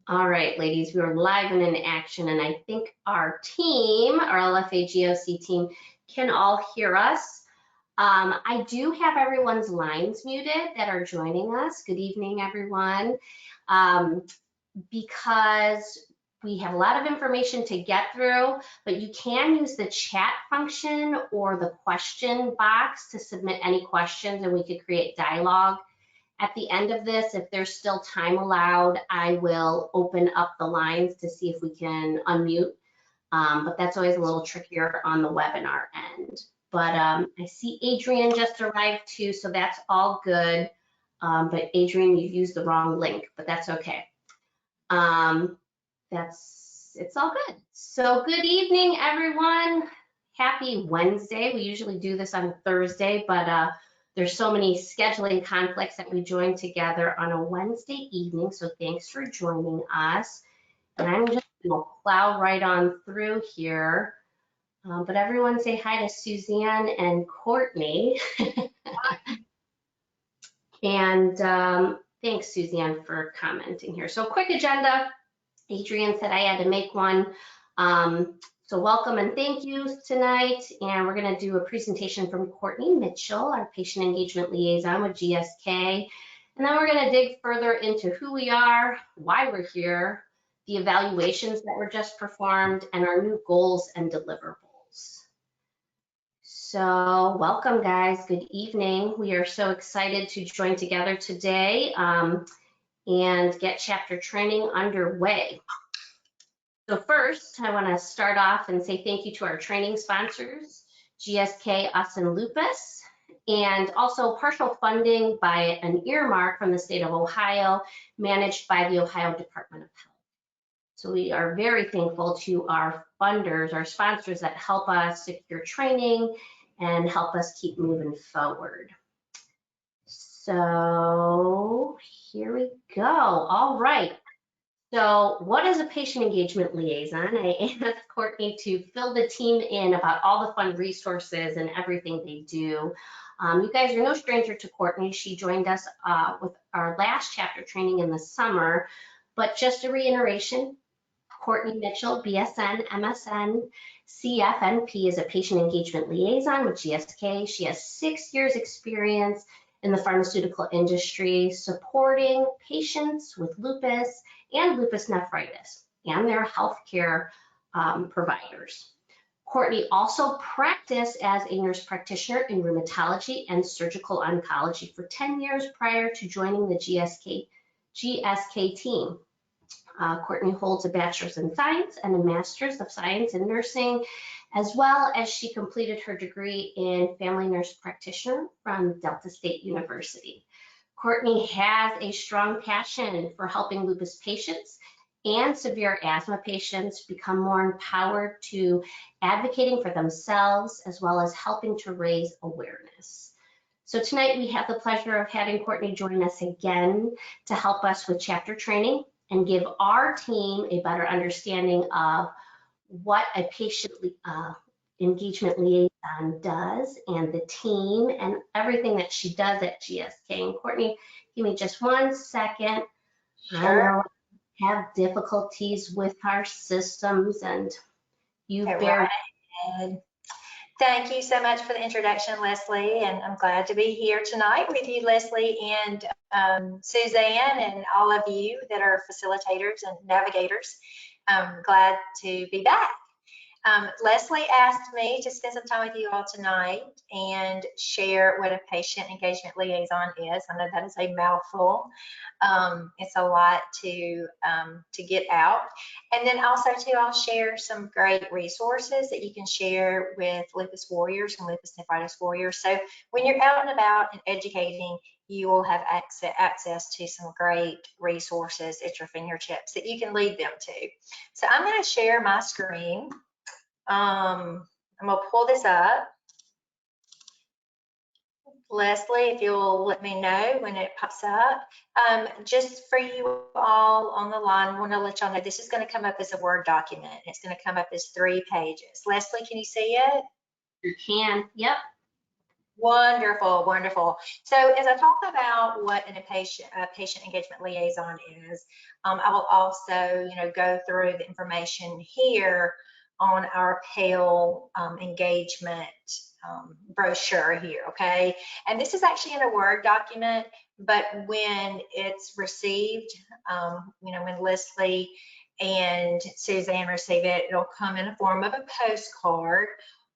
All right, ladies, we are live and in action, and I think our team, our LFA GOC team, can all hear us. I do have everyone's lines muted that are joining us. Good evening, everyone. Because we have a lot of information to get through, but you can use the chat function or the question box to submit any questions, and we could create dialogue. At the end of this, if there's still time allowed, I will open up the lines to see if we can unmute, but that's always a little trickier on the webinar end. But I see Adrian just arrived too, so that's all good. But Adrian, you used the wrong link, but that's okay. It's all good. So good evening, everyone. Happy Wednesday. We usually do this on Thursday, but there's so many scheduling conflicts that we join together on a Wednesday evening, so thanks for joining us. And I'm just going to plow right on through here. But everyone say hi to Suzanne and Courtney. And thanks, Suzanne, for commenting here. So quick agenda. Adrian said I had to make one. So welcome and thank you tonight. And we're going to do a presentation from Courtney Mitchell, our patient engagement liaison with GSK. And then we're going to dig further into who we are, why we're here, the evaluations that were just performed, and our new goals and deliverables. So welcome, guys. Good evening. We are so excited to join together today and get chapter training underway. So first, I want to start off and say thank you to our training sponsors, GSK, us, and Lupus, and also partial funding by an earmark from the state of Ohio, managed by the Ohio Department of Health. So we are very thankful to our funders, our sponsors that help us secure training and help us keep moving forward. So here we go. All right. So what is a patient engagement liaison? I asked Courtney to fill the team in about all the fun resources and everything they do. You guys are no stranger to Courtney. She joined us with our last chapter training in the summer, but just a reiteration, Courtney Mitchell, BSN, MSN, CFNP is a patient engagement liaison with GSK. She has 6 years experience in the pharmaceutical industry, supporting patients with lupus and lupus nephritis and their healthcare providers. Courtney also practiced as a nurse practitioner in rheumatology and surgical oncology for 10 years prior to joining the GSK team. Courtney holds a bachelor's in science and a master's of science in nursing, as well as she completed her degree in family nurse practitioner from Delta State University. Courtney has a strong passion for helping lupus patients and severe asthma patients become more empowered to advocating for themselves, as well as helping to raise awareness. So tonight we have the pleasure of having Courtney join us again to help us with chapter training and give our team a better understanding of what a patient engagement liaison does and the team and everything that she does at GSK. And Courtney, give me just 1 second. Sure. I have difficulties with our systems and you bear ahead. Thank you so much for the introduction, Leslie, and I'm glad to be here tonight with you, Leslie, and Suzanne, and all of you that are facilitators and navigators. I'm glad to be back. Leslie asked me to spend some time with you all tonight and share what a patient engagement liaison is. I know that is a mouthful. It's a lot to get out. And then also too, I'll share some great resources that you can share with lupus warriors and lupus nephritis warriors. So when you're out and about and educating, you will have access to some great resources at your fingertips that you can lead them to. So I'm going to share my screen. I'm going to pull this up. Leslie, if you'll let me know when it pops up. Just for you all on the line, I want to let y'all know this is going to come up as a Word document. It's going to come up as 3 pages. Leslie, can you see it? You can, yep. Wonderful, wonderful. So as I talk about what a patient engagement liaison is, I will also, go through the information here on our PALE engagement brochure here, okay? And this is actually in a Word document, but when it's received, when Leslie and Suzanne receive it, it'll come in the form of a postcard,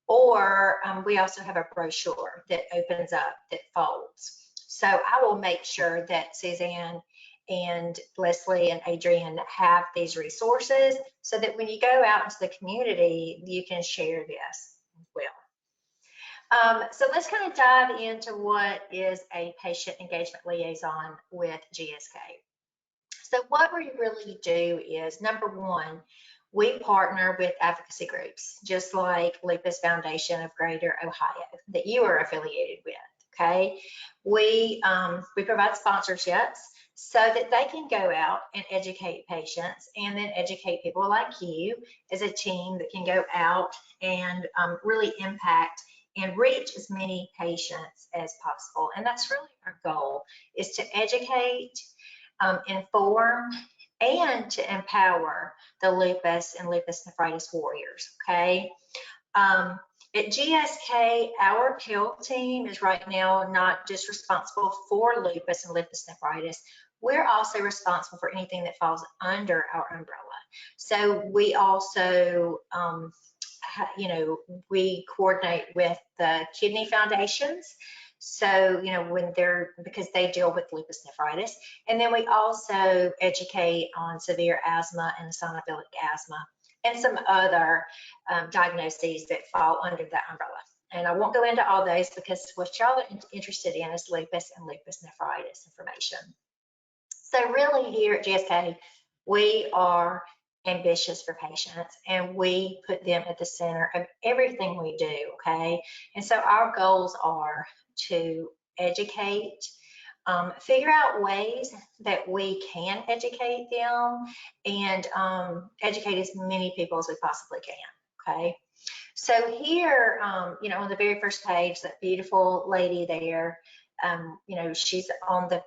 or we also have a brochure that opens up, that folds. So I will make sure that Suzanne and Leslie and Adrienne have these resources so that when you go out into the community, you can share this as well. So let's kind of dive into what is a patient engagement liaison with GSK. So what we really do is, number one, we partner with advocacy groups, just like Lupus Foundation of Greater Ohio that you are affiliated with, okay? We provide sponsorships so that they can go out and educate patients and then educate people like you as a team that can go out and really impact and reach as many patients as possible. And that's really our goal, is to educate, inform, and to empower the lupus and lupus nephritis warriors, okay? At GSK, our PALE team is right now not just responsible for lupus and lupus nephritis, we're also responsible for anything that falls under our umbrella. So we also, we coordinate with the kidney foundations. So, because they deal with lupus nephritis. And then we also educate on severe asthma and eosinophilic asthma and some other diagnoses that fall under that umbrella. And I won't go into all those because what y'all are interested in is lupus and lupus nephritis information. So really here at GSK, we are ambitious for patients and we put them at the center of everything we do, okay? And so our goals are to educate, figure out ways that we can educate them, and educate as many people as we possibly can, okay? So here, on the very first page, that beautiful lady there, she's on the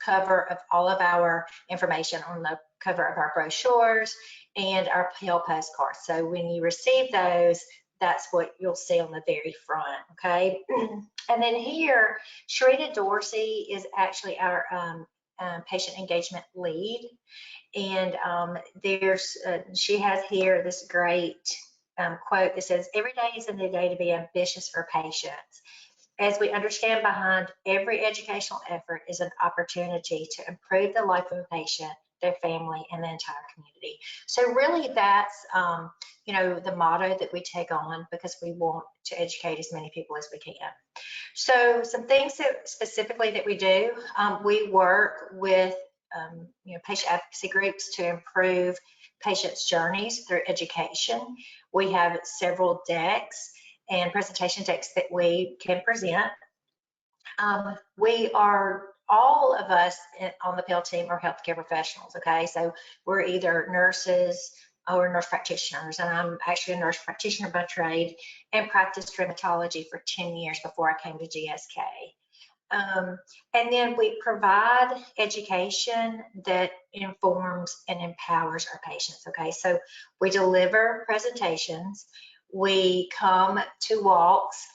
cover of all of our information, on the cover of our brochures and our PALE postcards. So when you receive those, that's what you'll see on the very front, okay? And then here, Sharita Dorsey is actually our patient engagement lead. And she has here this great quote that says, "Every day is a new day to be ambitious for patients, as we understand behind every educational effort is an opportunity to improve the life of a patient, their family, and the entire community." So really that's, the motto that we take on, because we want to educate as many people as we can. So some things that specifically that we do, we work with, patient advocacy groups to improve patients' journeys through education. We have several decks and presentation decks that we can present. All of us on the PALE team are healthcare professionals, okay? So we're either nurses or nurse practitioners, and I'm actually a nurse practitioner by trade and practiced rheumatology for 10 years before I came to GSK. And then we provide education that informs and empowers our patients, okay? So we deliver presentations, we come to walks,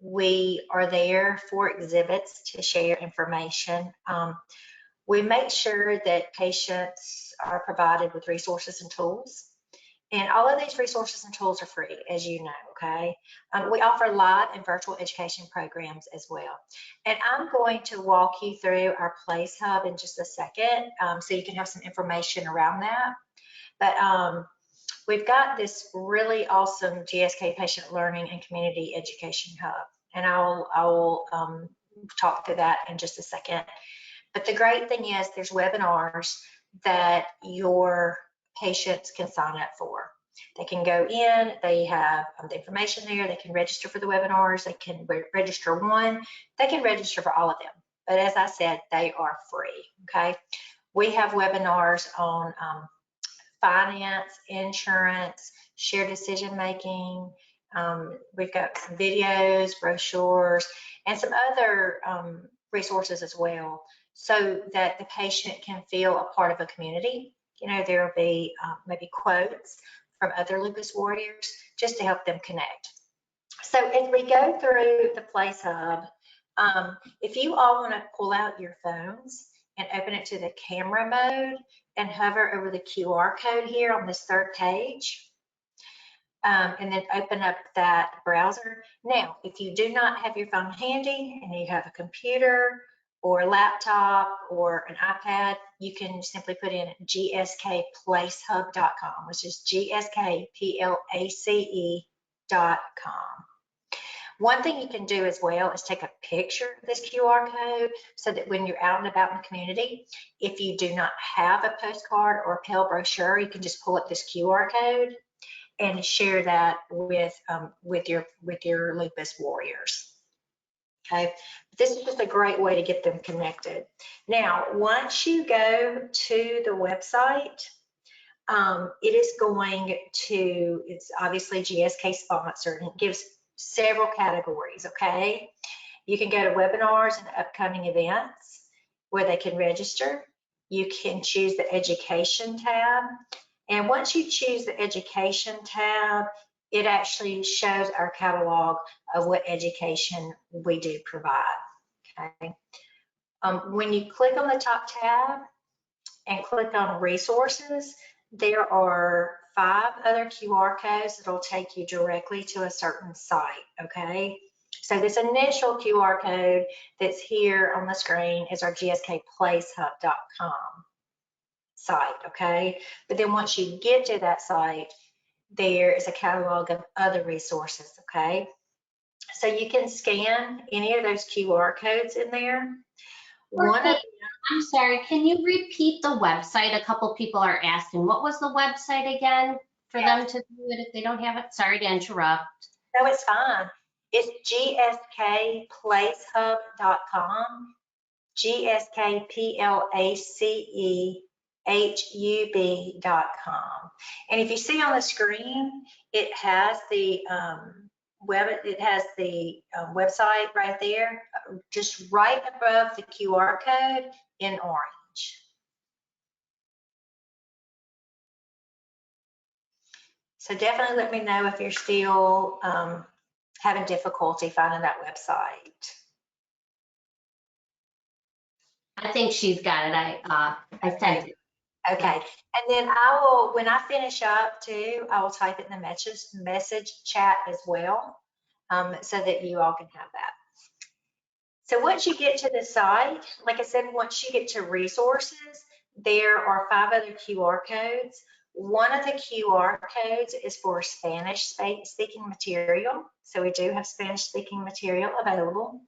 we are there for exhibits to share information. We make sure that patients are provided with resources and tools. And all of these resources and tools are free, as you know, okay? We offer live and virtual education programs as well. And I'm going to walk you through our Place Hub in just a second, so you can have some information around that. But we've got this really awesome GSK Patient Learning and Community Education Hub. And I'll talk through that in just a second. But the great thing is there's webinars that your patients can sign up for. They can go in, they have the information there, they can register for the webinars, they can register one, they can register for all of them. But as I said, they are free, okay? We have webinars on finance, insurance, shared decision making, We've got some videos, brochures, and some other resources as well, so that the patient can feel a part of a community. You know, there will be maybe quotes from other lupus warriors just to help them connect. So as we go through the Place Hub, if you all want to pull out your phones and open it to the camera mode and hover over the QR code here on this third page, and then open up that browser. Now, if you do not have your phone handy and you have a computer or a laptop or an iPad, you can simply put in gskplacehub.com, which is gskplace.com. One thing you can do as well is take a picture of this QR code so that when you're out and about in the community, if you do not have a postcard or a Pell brochure, you can just pull up this QR code and share that with your lupus warriors. Okay, this is just a great way to get them connected. Now, once you go to the website, it is going to, it's obviously GSK sponsored, and it gives several categories, okay? You can go to webinars and upcoming events where they can register. You can choose the education tab. And once you choose the education tab, it actually shows our catalog of what education we do provide, okay? When you click on the top tab and click on resources, there are 5 other QR codes that will take you directly to a certain site, okay? So this initial QR code that's here on the screen is our gskplacehub.com site, okay? But then once you get to that site, there is a catalog of other resources, okay? So you can scan any of those QR codes in there. I'm sorry, can you repeat the website? A couple people are asking, what was the website again for them to do it if they don't have it? Sorry to interrupt. No, it's fine. It's gskplacehub.com, gskplacehub.com. And if you see on the screen, it has the website right there, just right above the QR code in orange. So definitely let me know if you're still having difficulty finding that website. I think she's got it. I sent it. Okay, and then I will, when I finish up too, I will type it in the message chat as well, so that you all can have that. So once you get to the site, like I said, once you get to resources, there are 5 other QR codes. One of the QR codes is for Spanish speaking material. So we do have Spanish speaking material available.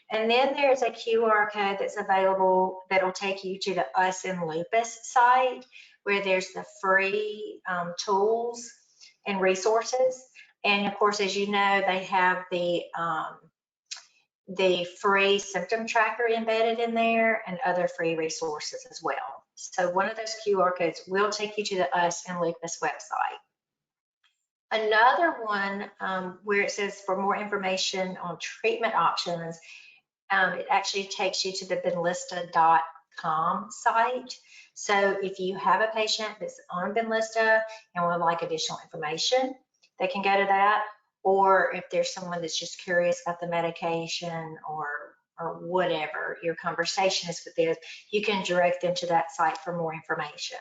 And then there's a QR code that's available that'll take you to the Us in Lupus site, where there's the free tools and resources. And of course, as you know, they have the free symptom tracker embedded in there and other free resources as well. So one of those QR codes will take you to the Us in Lupus website. Another one where it says for more information on treatment options, it actually takes you to the Benlysta.com site. So if you have a patient that's on Benlysta and would like additional information, they can go to that. Or if there's someone that's just curious about the medication or whatever your conversation is with them, you can direct them to that site for more information.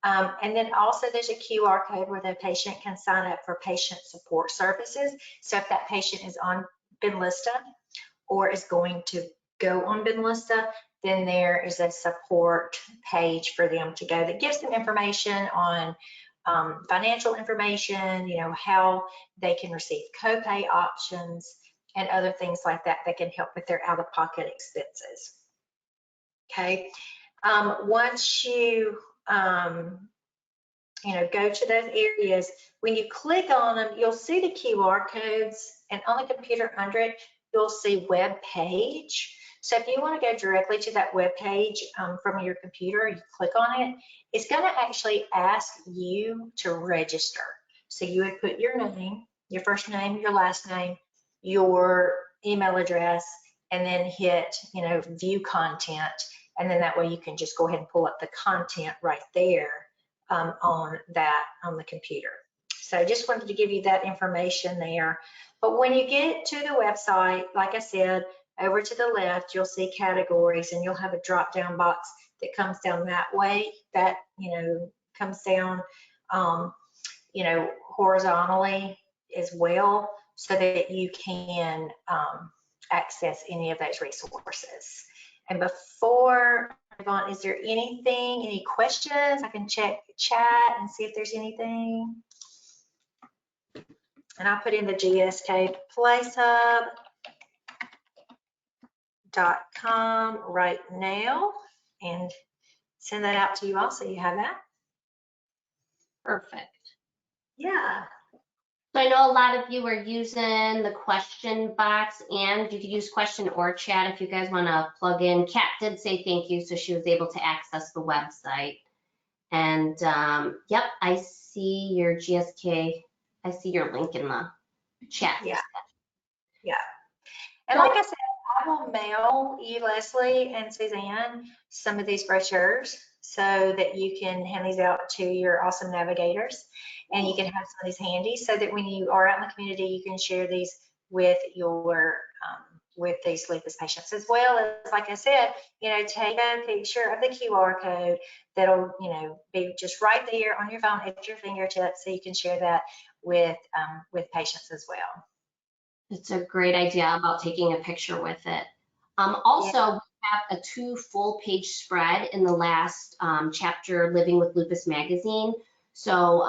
And then also there's a QR code where the patient can sign up for patient support services. So if that patient is on Benlysta or is going to go on Benlysta, then there is a support page for them to go that gives them information on financial information, you know, how they can receive copay options and other things like that that can help with their out-of-pocket expenses. Okay, once you you know, go to those areas, when you click on them, you'll see the QR codes, and on the computer under it, you'll see web page. So if you want to go directly to that web page from your computer, you click on it, it's going to actually ask you to register. So you would put your name your first name, your last name, your email address, and then hit, view content. And then that way you can just go ahead and pull up the content right there on the computer. So just wanted to give you that information there. But when you get to the website, like I said, over to the left, you'll see categories, and you'll have a drop-down box that comes down that way. That, comes down, horizontally as well, so that you can access any of those resources. And before I move on, is there any questions? I can check the chat and see if there's anything. And I'll put in the GSK placehub.com right now and send that out to you all so you have that. Perfect. Yeah. So I know a lot of you are using the question box, and you could use question or chat if you guys want to plug in. Kat did say thank you, so she was able to access the website. And yep, I see your GSK. I see your link in the chat. Yeah. Yeah. And like I said, I will mail you, Leslie and Suzanne, some of these brochures so that you can hand these out to your awesome navigators, and you can have some of these handy so that when you are out in the community, you can share these with your with these lupus patients, as well as, like I said, take a picture of the QR code that'll be just right there on your phone at your fingertips, so you can share that with patients as well. It's a great idea about taking a picture with it. Also, yeah. We have a 2 full-page spread in the last chapter, Living with Lupus magazine. So,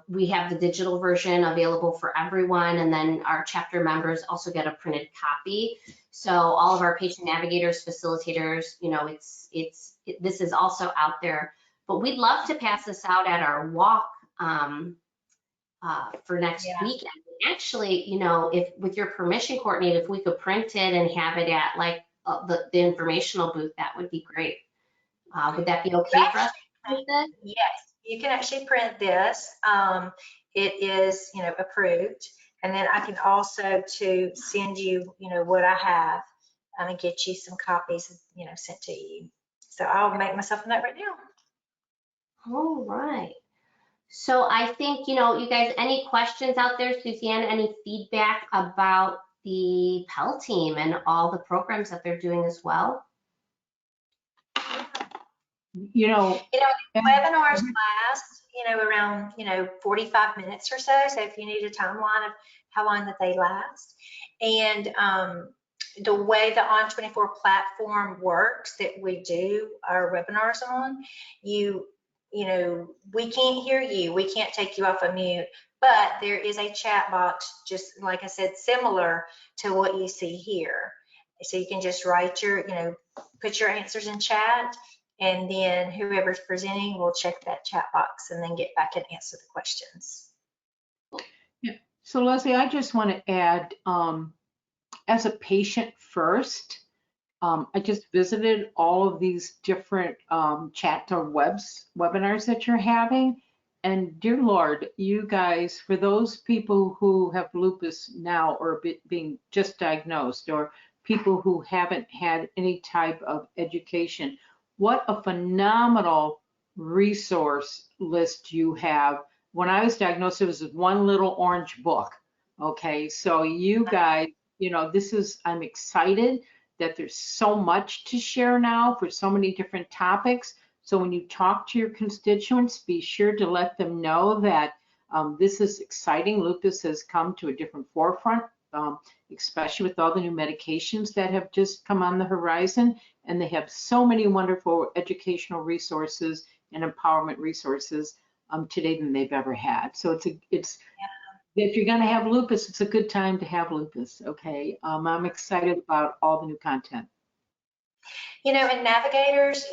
we have the digital version available for everyone, and then our chapter members also get a printed copy. So all of our patient navigators, facilitators, this is also out there. But we'd love to pass this out at our walk for next weekend. Actually, if with your permission, Courtney, if we could print it and have it at the informational booth, that would be great. Would that be okay for us to print this? Yes, you can actually print this. It is, approved. And then I can also send you, what I have and get you some copies, sent to you. So I'll make myself a note right now. All right. So I think, you guys, any questions out there, Suzanne, any feedback about the Pell team and all the programs that they're doing as well? Webinars last, around, 45 minutes or so. So if you need a timeline of how long that they last. And the way the On24 platform works that we do our webinars on, we can't hear you. We can't take you off of mute, but there is a chat box, just like I said, similar to what you see here. So you can just write put your answers in chat, and then whoever's presenting will check that chat box and then get back and answer the questions. Yeah. So Leslie, I just want to add, as a patient first, I just visited all of these different chat or webinars that you're having. And dear Lord, you guys, for those people who have lupus now or being just diagnosed, or people who haven't had any type of education, what a phenomenal resource list you have. When I was diagnosed, it was one little orange book. Okay, so you guys, I'm excited that there's so much to share now for so many different topics. So when you talk to your constituents, be sure to let them know that this is exciting. Lupus has come to a different forefront, especially with all the new medications that have just come on the horizon. And they have so many wonderful educational resources and empowerment resources today than they've ever had. So if you're going to have lupus, it's a good time to have lupus, okay? I'm excited about all the new content. And navigators,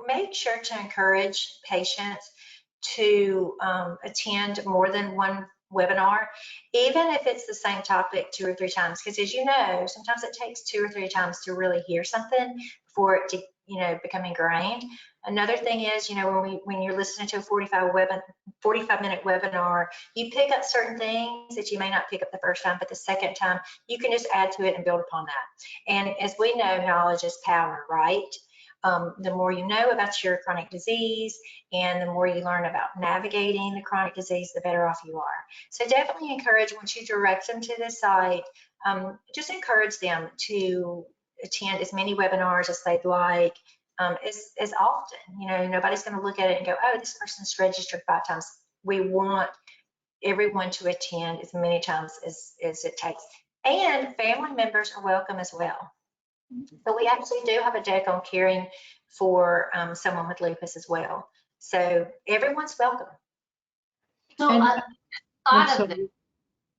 make sure to encourage patients to attend more than one webinar, even if it's the same topic 2 or 3 times, because as you know, sometimes it takes 2 or 3 times to really hear something for it to become ingrained. Another thing is, when you're listening to a 45-minute webinar, you pick up certain things that you may not pick up the first time, but the second time you can just add to it and build upon that. And as we know, knowledge is power, right? The more you know about your chronic disease and the more you learn about navigating the chronic disease, the better off you are. So definitely encourage, once you direct them to the site, just encourage them to attend as many webinars as they'd like, as often. Nobody's going to look at it and go, oh, this person's registered 5 times. We want everyone to attend as many times as it takes. And family members are welcome as well. So we actually do have a deck on caring for someone with lupus as well. So everyone's welcome. So And- thought of it,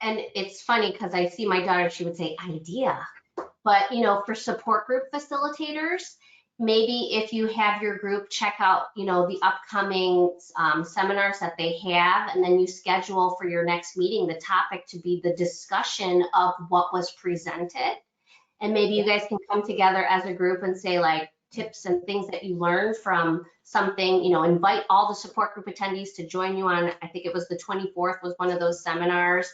and it's funny because I see my daughter, she would say idea, but for support group facilitators, maybe if you have your group check out, the upcoming seminars that they have, and then you schedule for your next meeting the topic to be the discussion of what was presented. And maybe you guys can come together as a group and say like tips and things that you learned from something, invite all the support group attendees to join you on, I think it was the 24th was one of those seminars.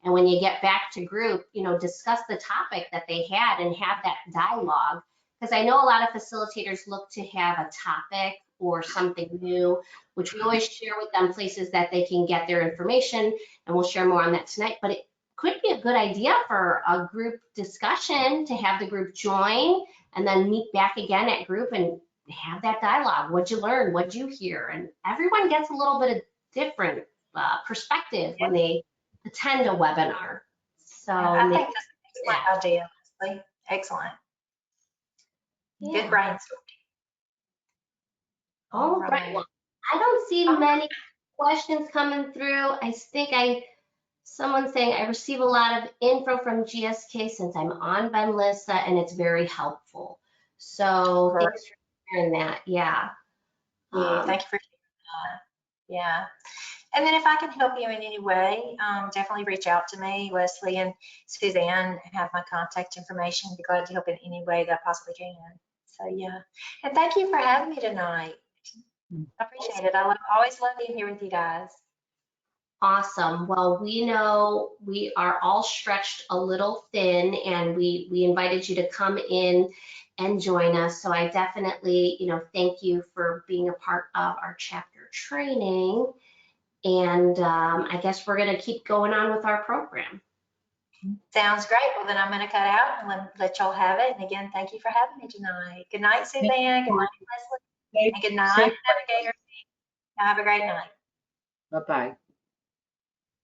And when you get back to group, discuss the topic that they had and have that dialogue. Because I know a lot of facilitators look to have a topic or something new, which we always share with them places that they can get their information, and we'll share more on that tonight. But it could be a good idea for a group discussion to have the group join and then meet back again at group and have that dialogue. What'd you learn? What'd you hear? And everyone gets a little bit of different perspective when they attend a webinar. So I think that's an excellent idea, Leslie. Excellent. Yeah. Good brainstorming. All right. Well, I don't see many questions coming through. I think someone's saying I receive a lot of info from GSK since I'm on Benlyssa, and it's very helpful. So thanks for sharing that. Yeah. Thank you for sharing that. Yeah. And then if I can help you in any way, definitely reach out to me. Leslie and Suzanne have my contact information. I'd be glad to help in any way that I possibly can. So yeah. And thank you for having me tonight. I appreciate it. I always love being here with you guys. Awesome. Well, we know we are all stretched a little thin, and we invited you to come in and join us. So I definitely, thank you for being a part of our chapter training. And I guess we're going to keep going on with our program. Sounds great. Well, then I'm going to cut out and let y'all have it. And again, thank you for having me tonight. Good night, Suzanne. Good night, Leslie. And good night, Navigators. Have a great night. Bye-bye.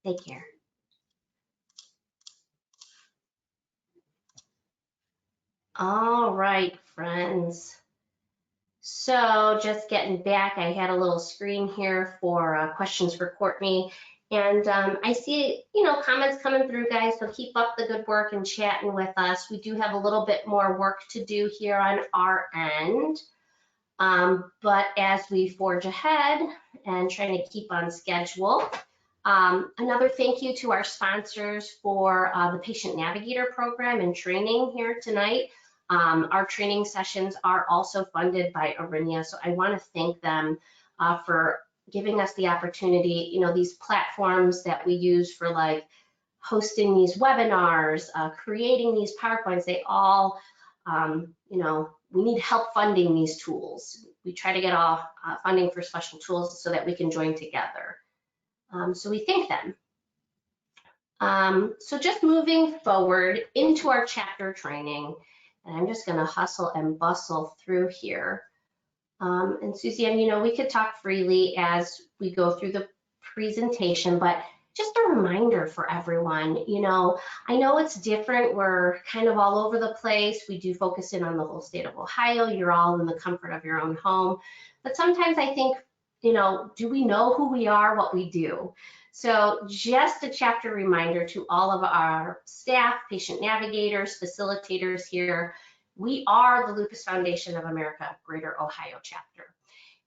Take care. All right, friends. So just getting back, I had a little screen here for questions for Courtney. And I see, comments coming through, guys, so keep up the good work and chatting with us. We do have a little bit more work to do here on our end. But as we forge ahead and trying to keep on schedule, another thank you to our sponsors for the Patient Navigator program and training here tonight. Our training sessions are also funded by Aurinia, so I want to thank them for giving us the opportunity, these platforms that we use for like hosting these webinars, creating these PowerPoints, they all, we need help funding these tools. We try to get all funding for special tools so that we can join together. So we thank them. So just moving forward into our chapter training, and I'm just gonna hustle and bustle through here. And Suzanne, we could talk freely as we go through the presentation, but just a reminder for everyone, I know it's different. We're kind of all over the place. We do focus in on the whole state of Ohio. You're all in the comfort of your own home. But sometimes I think, do we know who we are, what we do? So just a chapter reminder to all of our staff, patient navigators, facilitators here. We are the Lupus Foundation of America, Greater Ohio chapter.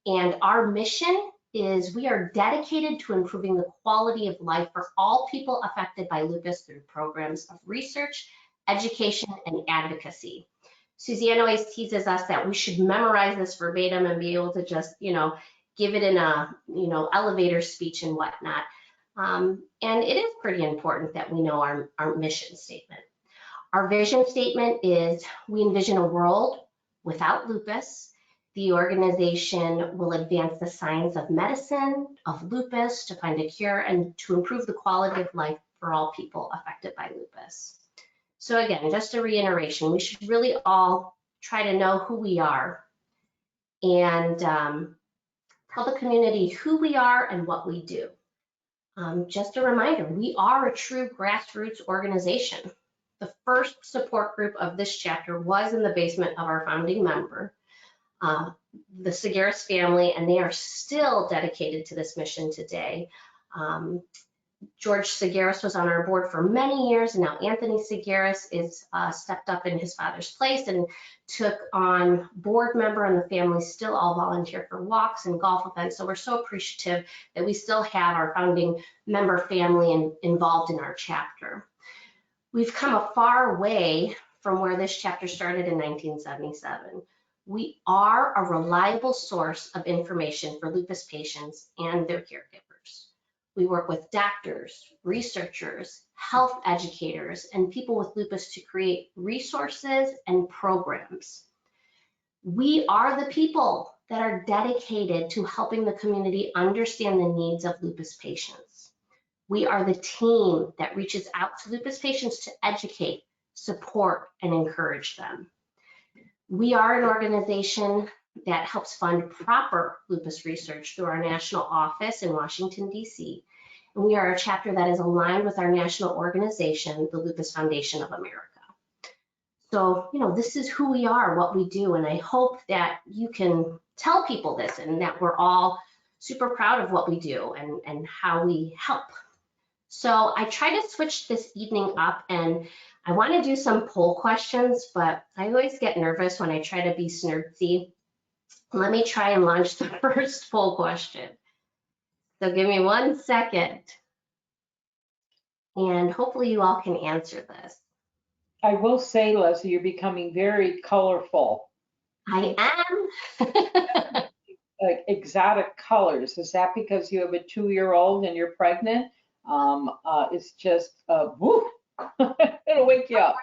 And our mission is we are dedicated to improving the quality of life for all people affected by lupus through programs of research, education, and advocacy. Suzanne always teases us that we should memorize this verbatim and be able to just, give it in a, elevator speech and whatnot. And it is pretty important that we know our mission statement. Our vision statement is we envision a world without lupus. The organization will advance the science of medicine, of lupus, to find a cure and to improve the quality of life for all people affected by lupus. So again, just a reiteration, we should really all try to know who we are and tell the community who we are and what we do. Just a reminder, we are a true grassroots organization. The first support group of this chapter was in the basement of our founding member, the Segueras family, and they are still dedicated to this mission today. George Segueras was on our board for many years, and now Anthony Segueras is stepped up in his father's place and took on board member, and the family still all volunteer for walks and golf events. So we're so appreciative that we still have our founding member family involved in our chapter. We've come a far way from where this chapter started in 1977. We are a reliable source of information for lupus patients and their caregivers. We work with doctors, researchers, health educators, and people with lupus to create resources and programs. We are the people that are dedicated to helping the community understand the needs of lupus patients. We are the team that reaches out to lupus patients to educate, support, and encourage them. We are an organization that helps fund proper lupus research through our national office in Washington, D.C. And we are a chapter that is aligned with our national organization, the Lupus Foundation of America. So, this is who we are, what we do, and I hope that you can tell people this and that we're all super proud of what we do and how we help. So I try to switch this evening up, and I want to do some poll questions, but I always get nervous when I try to be snurtsy. Let me try and launch the first poll question. So give me 1 second, and hopefully you all can answer this. I will say, Leslie, you're becoming very colorful. I am. Like exotic colors. Is that because you have a 2-year-old and you're pregnant? It's just, woo, it'll wake you up.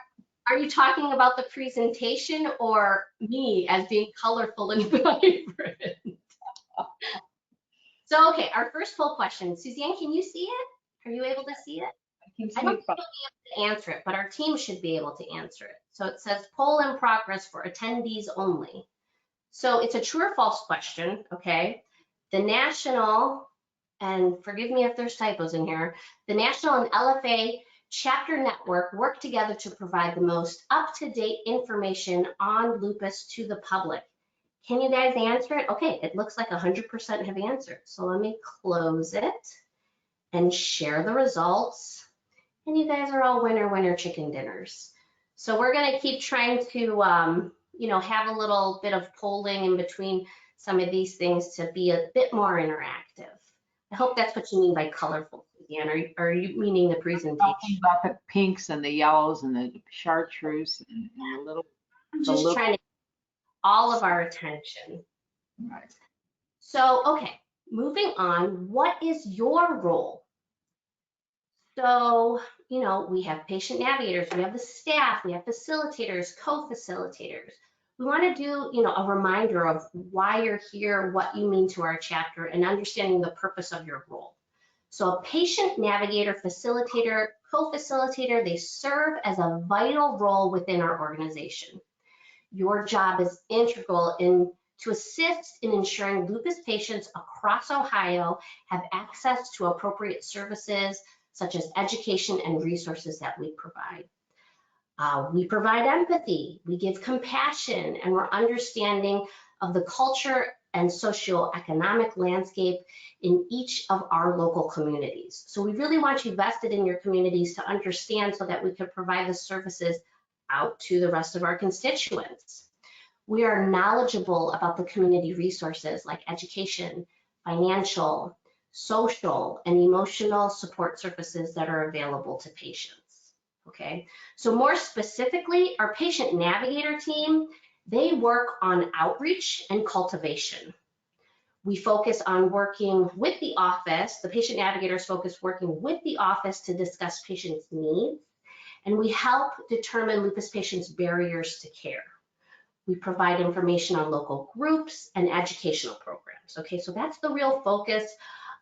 Are you talking about the presentation or me as being colorful and vibrant? So, okay, our first poll question. Suzanne, can you see it? Are you able to see it? I don't think you'll be able to answer it, but our team should be able to answer it. So it says poll in progress for attendees only. So it's a true or false question, okay? The national, and forgive me if there's typos in here, the national and LFA chapter network work together to provide the most up-to-date information on lupus to the public. Can you guys answer it? Okay, it looks like 100% have answered. So let me close it and share the results. And you guys are all winner chicken dinners. So we're gonna keep trying to, have a little bit of polling in between some of these things to be a bit more interactive. I hope that's what you mean by colorful, Suzanne. Are you meaning the presentation? Talking about the pinks and the yellows and the chartreuse and the little. I'm just trying to get all of our attention. Right. So, okay, moving on, what is your role? So, we have patient navigators, we have the staff, we have facilitators, co-facilitators. We want to do, a reminder of why you're here, what you mean to our chapter, and understanding the purpose of your role. So a patient navigator, facilitator, co-facilitator, they serve as a vital role within our organization. Your job is integral to assist in ensuring lupus patients across Ohio have access to appropriate services, such as education and resources that we provide. We provide empathy, we give compassion, and we're understanding of the culture and socioeconomic landscape in each of our local communities. So we really want you vested in your communities to understand so that we can provide the services out to the rest of our constituents. We are knowledgeable about the community resources like education, financial, social, and emotional support services that are available to patients. okay? So more specifically, our patient navigator team, they work on outreach and cultivation. We focus on working with the office. The patient navigators focus working with the office to discuss patients' needs, and we help determine lupus patients' barriers to care. We provide information on local groups and educational programs. Okay, so that's the real focus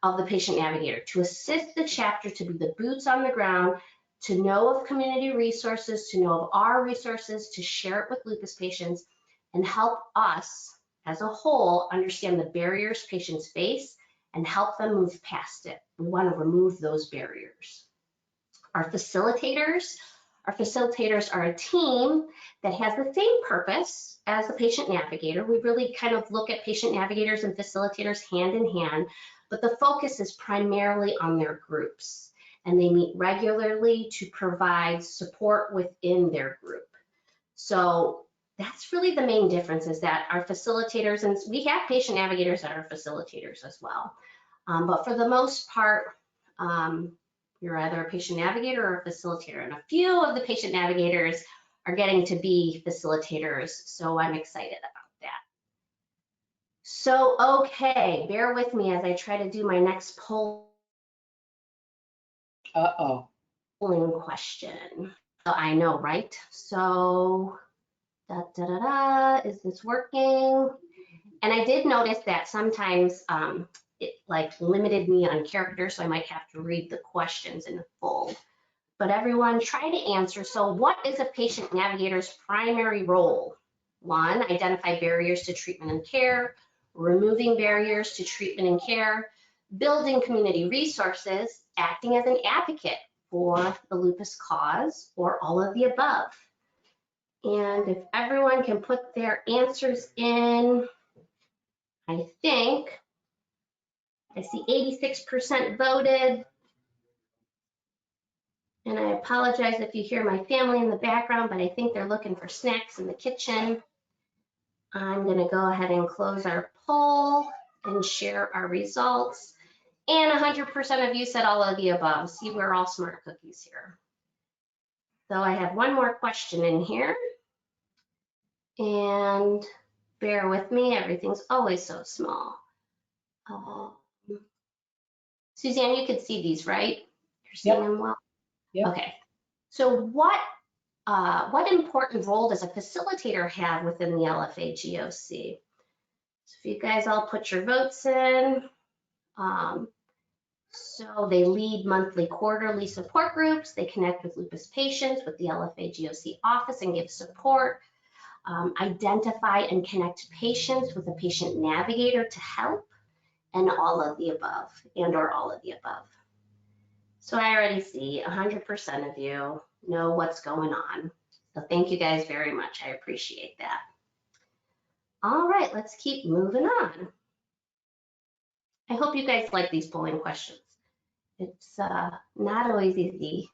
of the patient navigator, to assist the chapter to be the boots on the ground, to know of community resources, to know of our resources, to share it with lupus patients, and help us as a whole understand the barriers patients face and help them move past it. We want to remove those barriers. Our facilitators are a team that has the same purpose as the patient navigator. We really kind of look at patient navigators and facilitators hand in hand, but the focus is primarily on their groups, and they meet regularly to provide support within their group. So that's really the main difference, is that our facilitators, and we have patient navigators that are facilitators as well, but for the most part, you're either a patient navigator or a facilitator, and a few of the patient navigators are getting to be facilitators, so I'm excited about that. So, okay, bear with me as I try to do my next polling question. So I know, right? So, is this working? And I did notice that sometimes it like limited me on characters, so I might have to read the questions in full. But everyone try to answer. So what is a patient navigator's primary role? 1, identify barriers to treatment and care, removing barriers to treatment and care, building community resources, acting as an advocate for the lupus cause, or all of the above. And if everyone can put their answers in, I think I see 86% voted. And I apologize if you hear my family in the background, but I think they're looking for snacks in the kitchen. I'm going to go ahead and close our poll and share our results. And 100% of you said all of the above. See, we're all smart cookies here. So I have one more question in here. And bear with me, everything's always so small. Suzanne, you could see these, right? You're seeing them well? Yep. Okay. So what important role does a facilitator have within the LFA GOC? So if you guys all put your votes in, so they lead monthly, quarterly support groups. They connect with lupus patients with the LFA GOC office and give support. Identify and connect patients with a patient navigator to help, and all of the above, and or all of the above. So I already see 100% of you know what's going on. So thank you guys very much. I appreciate that. All right, let's keep moving on. I hope you guys like these polling questions. It's not always easy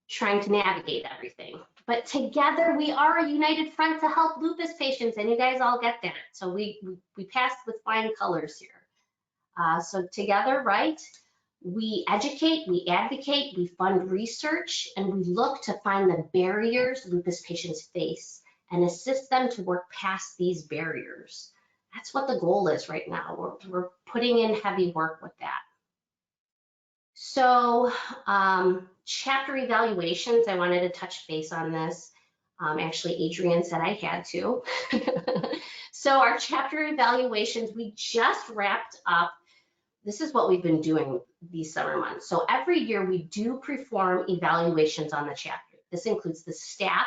trying to navigate everything, but together we are a united front to help lupus patients, and you guys all get that. So we passed with flying colors here. So together, right, we educate, we advocate, we fund research, and we look to find the barriers lupus patients face and assist them to work past these barriers. That's what the goal is right now. We're putting in heavy work with that. So chapter evaluations, I wanted to touch base on this. Actually, Adrienne said I had to. So our chapter evaluations, we just wrapped up. This is what we've been doing these summer months. So every year we do perform evaluations on the chapter. This includes the staff,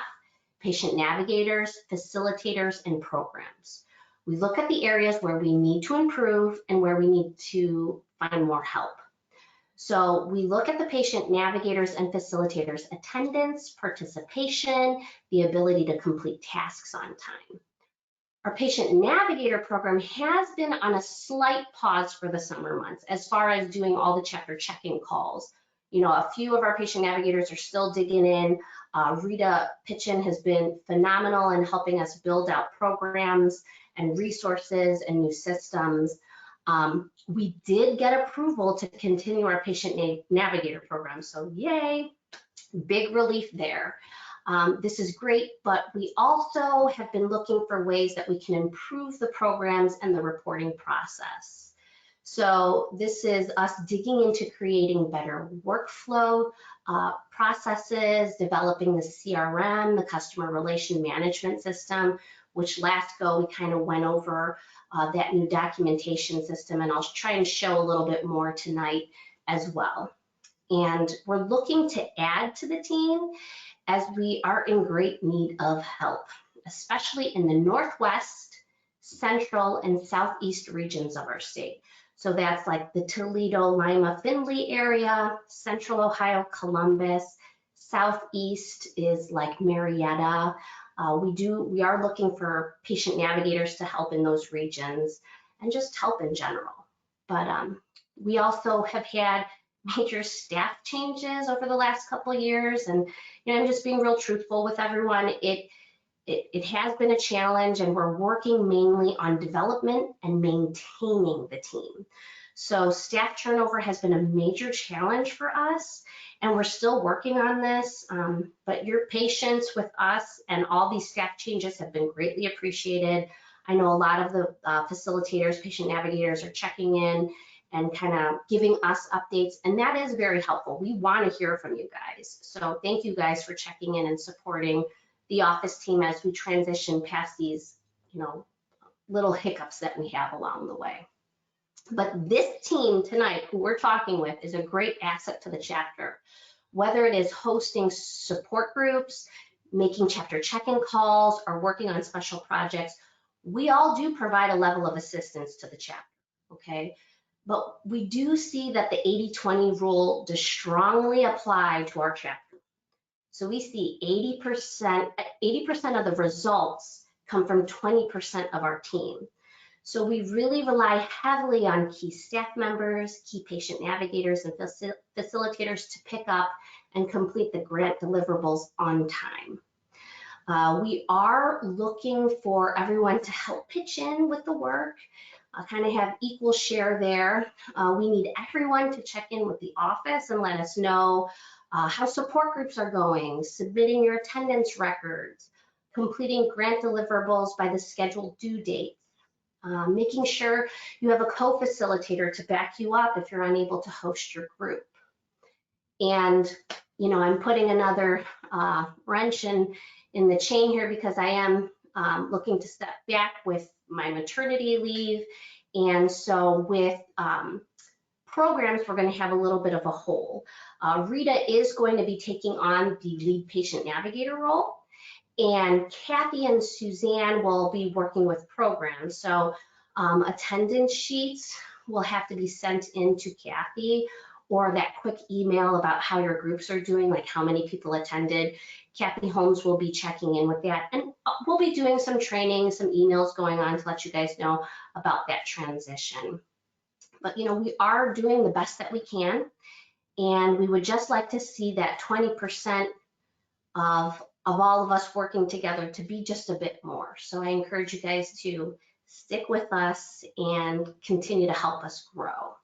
patient navigators, facilitators, and programs. We look at the areas where we need to improve and where we need to find more help. So we look at the patient navigators and facilitators' attendance, participation, the ability to complete tasks on time. Our patient navigator program has been on a slight pause for the summer months as far as doing all the chapter check-in calls. You know, a few of our patient navigators are still digging in. Rita Pitchin has been phenomenal in helping us build out programs and resources and new systems. We did get approval to continue our patient navigator program, so yay. Big relief there. This is great, but we also have been looking for ways that we can improve the programs and the reporting process. So this is us digging into creating better workflow processes, developing the CRM, the customer relation management system, which last go we kind of went over that new documentation system, and I'll try and show a little bit more tonight as well. And we're looking to add to the team as we are in great need of help, especially in the Northwest, Central, and Southeast regions of our state. So that's like the Toledo, Lima, Findlay area, Central Ohio, Columbus. Southeast is like Marietta. We are looking for patient navigators to help in those regions and just help in general. But we also have had major staff changes over the last couple of years, and I'm just being real truthful with everyone. It has been a challenge, and we're working mainly on development and maintaining the team. So staff turnover has been a major challenge for us, and we're still working on this, but your patience with us and all these staff changes have been greatly appreciated. I know a lot of the facilitators, patient navigators are checking in and kind of giving us updates, and that is very helpful. We want to hear from you guys. So thank you guys for checking in and supporting the office team as we transition past these, little hiccups that we have along the way. But this team tonight, who we're talking with, is a great asset to the chapter. Whether it is hosting support groups, making chapter check-in calls, or working on special projects, we all do provide a level of assistance to the chapter, okay? But we do see that the 80-20 rule does strongly apply to our chapter. So we see 80% of the results come from 20% of our team. So we really rely heavily on key staff members, key patient navigators, and facilitators to pick up and complete the grant deliverables on time. We are looking for everyone to help pitch in with the work, kind of have equal share there. We need everyone to check in with the office and let us know how support groups are going, submitting your attendance records, completing grant deliverables by the scheduled due date, making sure you have a co-facilitator to back you up if you're unable to host your group. And, I'm putting another wrench in the chain here because I am looking to step back with my maternity leave. And so with programs, we're going to have a little bit of a hole. Rita is going to be taking on the lead patient navigator role, and Kathy and Suzanne will be working with programs. So attendance sheets will have to be sent in to Kathy, or that quick email about how your groups are doing, like how many people attended. Kathy Holmes will be checking in with that, and we'll be doing some training, some emails going on to let you guys know about that transition. But we are doing the best that we can, and we would just like to see that 20% of all of us working together to be just a bit more. So I encourage you guys to stick with us and continue to help us grow.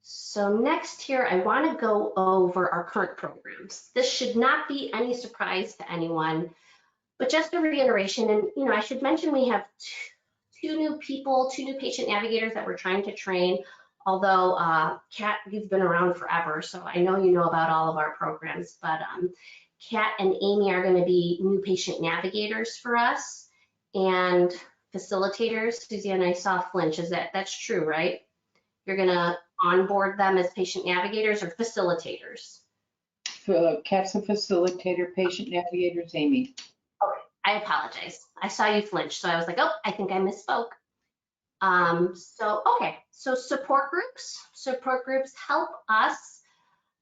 So next here, I want to go over our current programs. This should not be any surprise to anyone, but just a reiteration. And I should mention we have two new patient navigators that we're trying to train. Although Kat, you've been around forever, so I know you know about all of our programs. But Kat and Amy are going to be new patient navigators for us and facilitators. Suzanne, I saw flinch. That's true, right? You're going to onboard them as patient navigators or facilitators? Kat's a facilitator, patient navigators, Amy. Okay, I apologize. I saw you flinch, so I was like, oh, I think I misspoke. So support groups help us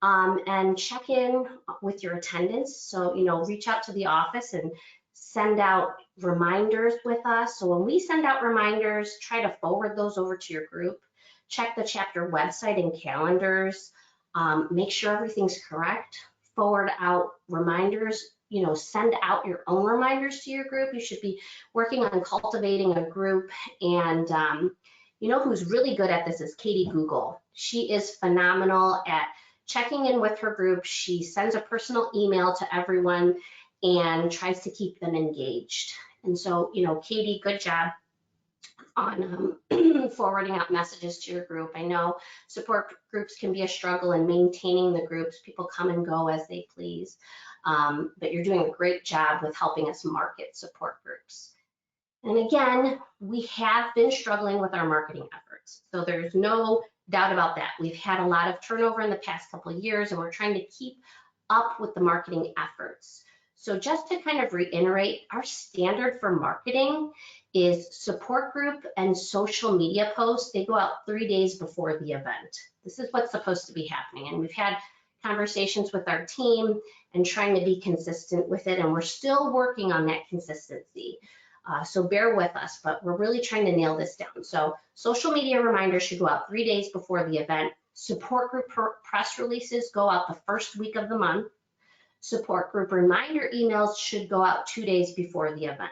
and check in with your attendance. So, reach out to the office and send out reminders with us. So when we send out reminders, try to forward those over to your group. Check the chapter website and calendars. Make sure everything's correct. Forward out reminders. Send out your own reminders to your group. You should be working on cultivating a group. And who's really good at this is Katie Google. She is phenomenal at checking in with her group. She sends a personal email to everyone and tries to keep them engaged. And so, Katie, good job on forwarding out messages to your group. I know support groups can be a struggle in maintaining the groups. People come and go as they please, but you're doing a great job with helping us market support groups. And again, we have been struggling with our marketing efforts. So there's no doubt about that. We've had a lot of turnover in the past couple of years, and we're trying to keep up with the marketing efforts. So just to kind of reiterate, our standard for marketing is support group and social media posts. They go out 3 days before the event. This is what's supposed to be happening. And we've had conversations with our team and trying to be consistent with it. And we're still working on that consistency. So bear with us, but we're really trying to nail this down. So social media reminders should go out 3 days before the event. Support group press releases go out the first week of the month. Support group reminder emails should go out 2 days before the event.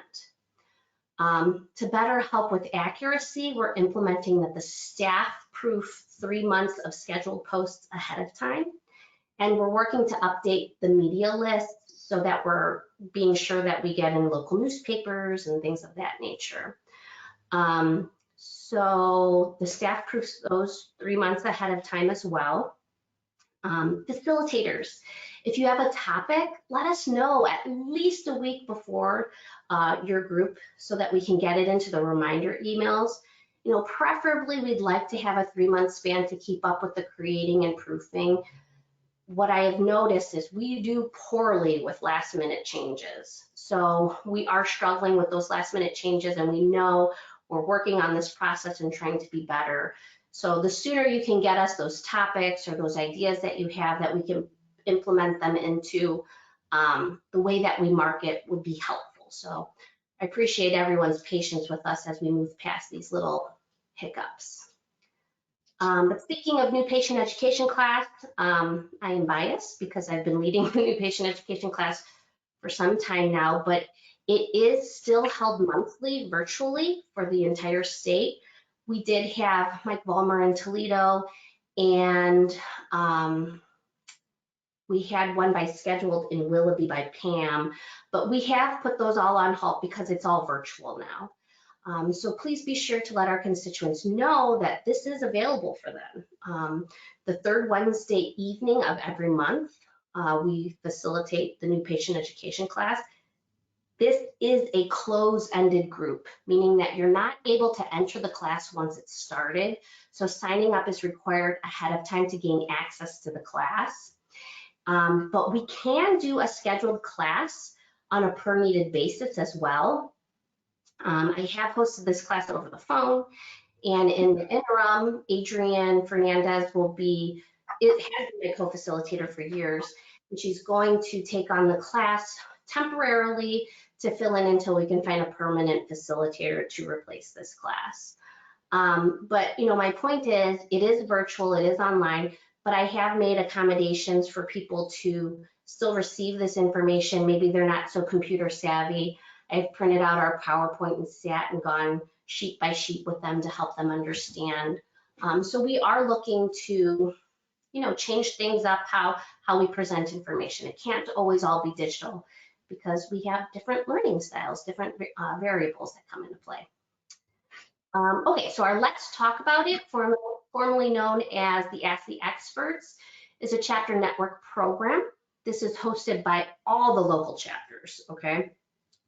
To better help with accuracy, we're implementing that the staff proof 3 months of scheduled posts ahead of time. And we're working to update the media list so that we're being sure that we get in local newspapers and things of that nature. So the staff proofs those 3 months ahead of time as well. Facilitators, if you have a topic, let us know at least a week before your group so that we can get it into the reminder emails. Preferably we'd like to have a 3-month span to keep up with the creating and proofing. What I have noticed is we do poorly with last minute changes. So we are struggling with those last minute changes, and we know we're working on this process and trying to be better. So the sooner you can get us those topics or those ideas that you have that we can implement them into the way that we market would be helpful. So I appreciate everyone's patience with us as we move past these little hiccups. But speaking of new patient education class, I am biased because I've been leading the new patient education class for some time now, but it is still held monthly virtually for the entire state. We did have Mike Vollmer in Toledo, and we had one by scheduled in Willoughby by Pam, but we have put those all on halt because it's all virtual now. So please be sure to let our constituents know that this is available for them. The third Wednesday evening of every month, we facilitate the new patient education class. This is a close-ended group, meaning that you're not able to enter the class once it's started. So signing up is required ahead of time to gain access to the class. But we can do a scheduled class on a per needed basis as well. I have hosted this class over the phone, and in the interim, Adrienne Fernandez has been my co-facilitator for years, and she's going to take on the class temporarily to fill in until we can find a permanent facilitator to replace this class. But my point is, it is virtual, it is online, but I have made accommodations for people to still receive this information. Maybe they're not so computer savvy. I've printed out our PowerPoint and sat and gone sheet by sheet with them to help them understand. So we are looking to, change things up, how we present information. It can't always all be digital because we have different learning styles, different variables that come into play. Okay, so our Let's Talk About It, formerly known as the Ask the Experts, is a chapter network program. This is hosted by all the local chapters, okay?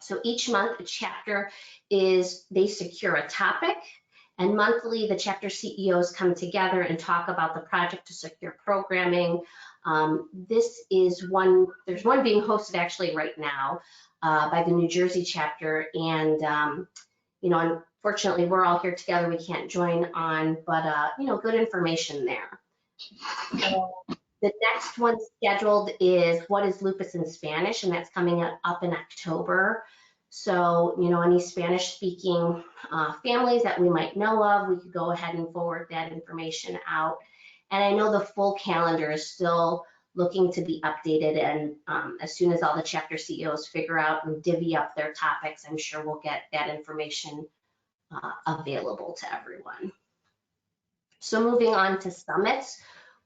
So each month, a chapter they secure a topic, and monthly, the chapter CEOs come together and talk about the project to secure programming. This is there's one being hosted actually right now by the New Jersey chapter, and unfortunately, we're all here together, we can't join on, but good information there. The next one scheduled is What is Lupus in Spanish, and that's coming up in October. So, any Spanish-speaking families that we might know of, we could go ahead and forward that information out. And I know the full calendar is still looking to be updated, and as soon as all the chapter CEOs figure out and divvy up their topics, I'm sure we'll get that information available to everyone. So moving on to summits,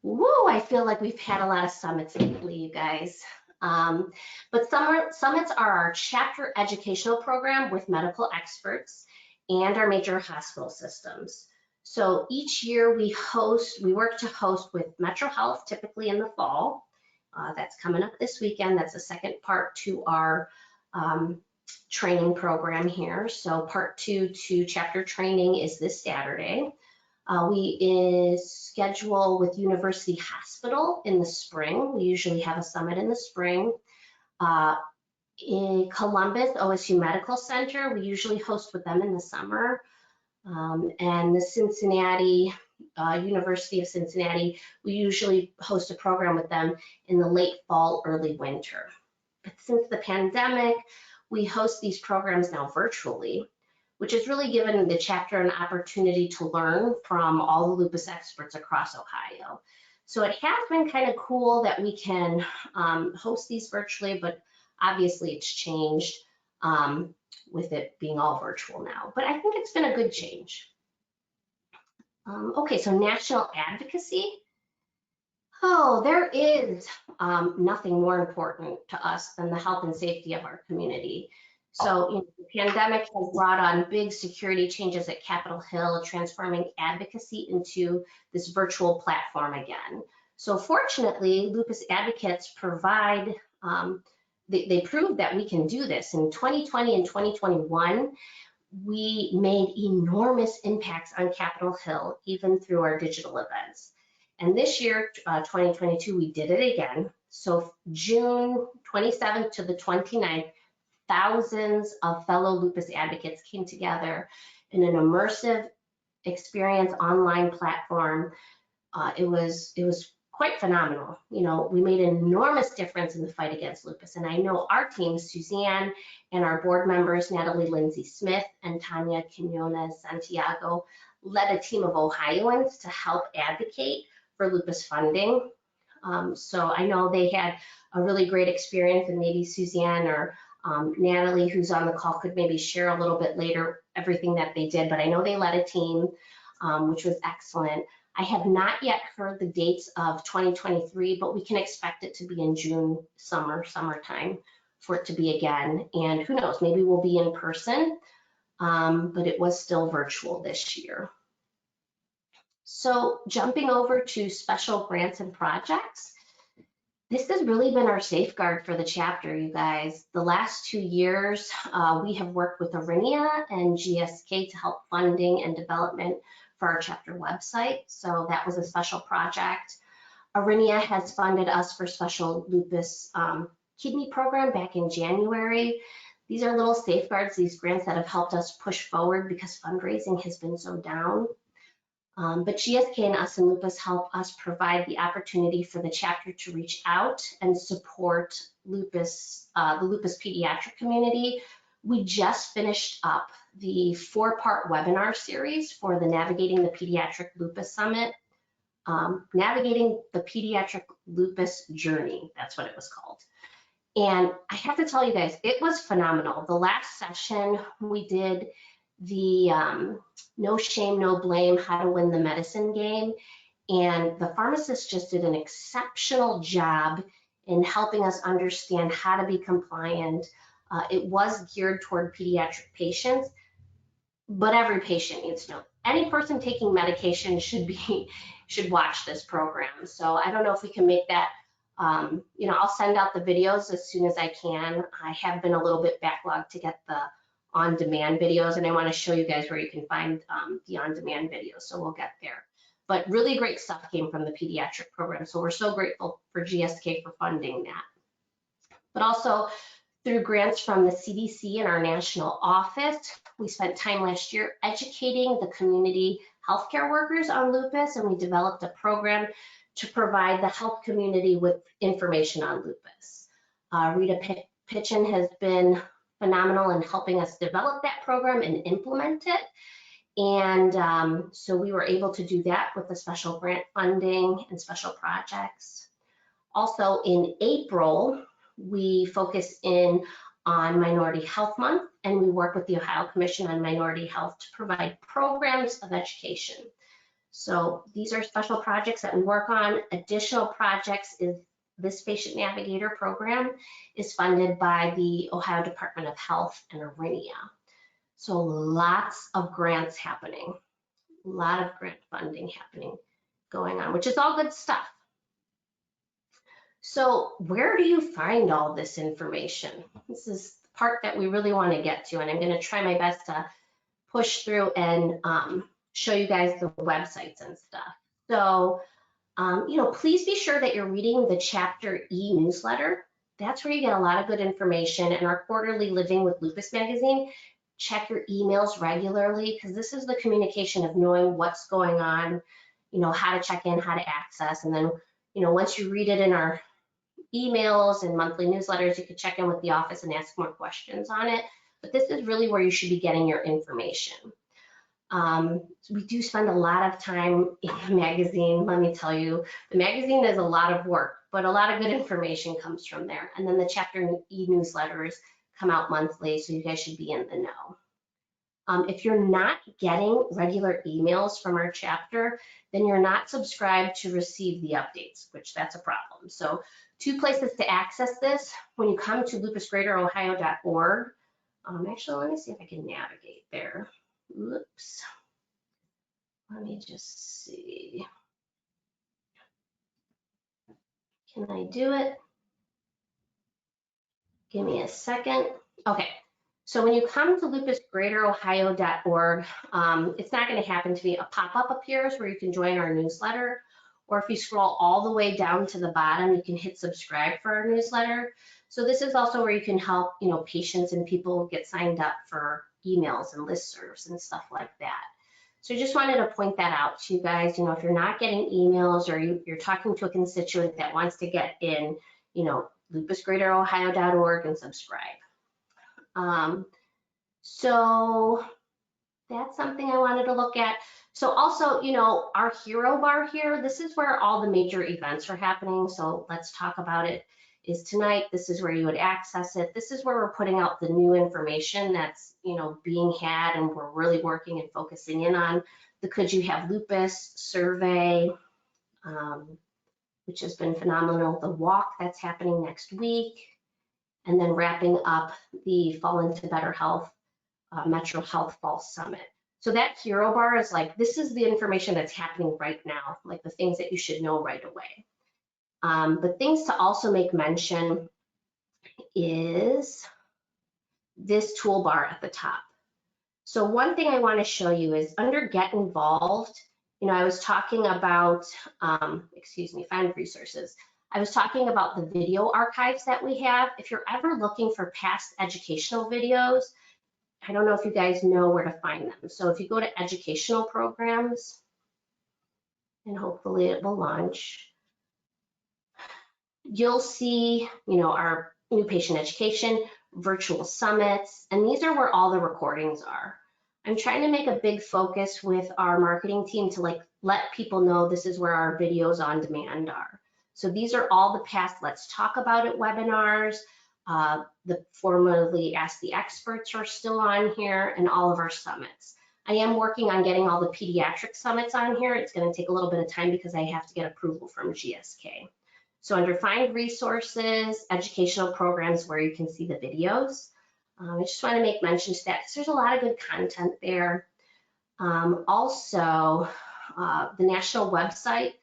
Woo, I feel like we've had a lot of summits lately, you guys. But summits are our chapter educational program with medical experts and our major hospital systems. So each year we work to host with Metro Health, typically in the fall. That's coming up this weekend. That's the second part to our training program here. So part 2 to chapter training is this Saturday. We schedule with University Hospital in the spring. We usually have a summit in the spring. In Columbus, OSU Medical Center, we usually host with them in the summer. And the Cincinnati, University of Cincinnati, we usually host a program with them in the late fall, early winter. But since the pandemic, we host these programs now virtually, which has really given the chapter an opportunity to learn from all the lupus experts across Ohio. So it has been kind of cool that we can host these virtually, but obviously it's changed with it being all virtual now. But I think it's been a good change. Okay, so national advocacy. Oh, there is nothing more important to us than the health and safety of our community. So the pandemic has brought on big security changes at Capitol Hill, transforming advocacy into this virtual platform again. So fortunately, lupus advocates provide, they proved that we can do this. In 2020 and 2021, we made enormous impacts on Capitol Hill, even through our digital events. And this year, 2022, we did it again. So June 27th to the 29th, thousands of fellow lupus advocates came together in an immersive experience online platform. It was quite phenomenal. We made an enormous difference in the fight against lupus. And I know our team, Suzanne, and our board members, Natalie Lindsay Smith and Tanya Quinones Santiago, led a team of Ohioans to help advocate for lupus funding. So I know they had a really great experience, and maybe Suzanne or Natalie, who's on the call, could maybe share a little bit later everything that they did, but I know they led a team, which was excellent. I have not yet heard the dates of 2023, but we can expect it to be in June, summertime for it to be again. And who knows, maybe we'll be in person, but it was still virtual this year. So jumping over to special grants and projects. This has really been our safeguard for the chapter, you guys. The last 2 years, we have worked with Arinia and GSK to help funding and development for our chapter website. So that was a special project. Arinia has funded us for special lupus kidney program back in January. These are little safeguards, these grants that have helped us push forward because fundraising has been so down. But GSK and Us in Lupus help us provide the opportunity for the chapter to reach out and support lupus, the lupus pediatric community. We just finished up the 4-part webinar series for the Navigating the Pediatric Lupus Summit. Navigating the Pediatric Lupus Journey, that's what it was called. And I have to tell you guys, it was phenomenal. The last session we did the no shame, no blame, how to win the medicine game. And the pharmacist just did an exceptional job in helping us understand how to be compliant. It was geared toward pediatric patients, but every patient needs to know. Any person taking medication should watch this program. So I don't know if we can make that, I'll send out the videos as soon as I can. I have been a little bit backlogged to get the on-demand videos, and I want to show you guys where you can find the on-demand videos, so we'll get there. But really great stuff came from the pediatric program, so we're so grateful for GSK for funding that. But also through grants from the CDC and our national office, we spent time last year educating the community healthcare workers on lupus, and we developed a program to provide the health community with information on lupus. Rita Pitchen has been phenomenal in helping us develop that program and implement it. And so we were able to do that with the special grant funding and special projects. Also in April, we focus in on Minority Health Month, and we work with the Ohio Commission on Minority Health to provide programs of education. So these are special projects that we work on. Additional projects is this Patient Navigator program is funded by the Ohio Department of Health and IRINIA. So lots of grants happening, a lot of grant funding happening going on, which is all good stuff. So where do you find all this information? This is the part that we really want to get to, and I'm going to try my best to push through and show you guys the websites and stuff. So, please be sure that you're reading the Chapter E newsletter. That's where you get a lot of good information, and our quarterly Living with Lupus magazine. Check your emails regularly, because this is the communication of knowing what's going on, how to check in, how to access, and then, once you read it in our emails and monthly newsletters, you can check in with the office and ask more questions on it. But this is really where you should be getting your information. We do spend a lot of time in the magazine. Let me tell you, the magazine is a lot of work, but a lot of good information comes from there. And then the Chapter E newsletters come out monthly, so you guys should be in the know. If you're not getting regular emails from our chapter, then you're not subscribed to receive the updates, which that's a problem. So 2 places to access this: when you come to lupusgreaterohio.org. Actually, let me see if I can navigate there. Oops. Let me just see. Can I do it? Give me a second. Okay. So when you come to lupusgreaterohio.org, it's not going to happen to be a pop-up appears where you can join our newsletter. Or if you scroll all the way down to the bottom, you can hit subscribe for our newsletter. So this is also where you can help, patients and people get signed up for emails and listservs and stuff like that. So I just wanted to point that out to you guys. If you're not getting emails, or you're talking to a constituent that wants to get in, lupusgreaterohio.org and subscribe. So that's something I wanted to look at. So also, our hero bar here, this is where all the major events are happening. So let's talk about it. Is tonight. This is where you would access it. This is where we're putting out the new information that's, being had, and we're really working and focusing in on the Could You Have Lupus survey, which has been phenomenal. The walk that's happening next week, and then wrapping up the Fall Into Better Health Metro Health Fall Summit. So that hero bar is like, this is the information that's happening right now, like the things that you should know right away. But things to also make mention is this toolbar at the top. So one thing I want to show you is under Get Involved. I was talking about, find resources. I was talking about the video archives that we have. If you're ever looking for past educational videos, I don't know if you guys know where to find them. So if you go to educational programs, and hopefully it will launch, you'll see, our new patient education, virtual summits, and these are where all the recordings are. I'm trying to make a big focus with our marketing team to let people know this is where our videos on demand are. So these are all the past Let's Talk About It webinars. The formerly Ask the Experts are still on here, and all of our summits. I am working on getting all the pediatric summits on here. It's going to take a little bit of time because I have to get approval from GSK. So under Find Resources, Educational Programs, where you can see the videos. I just want to make mention to that because there's a lot of good content there. Also, the national website,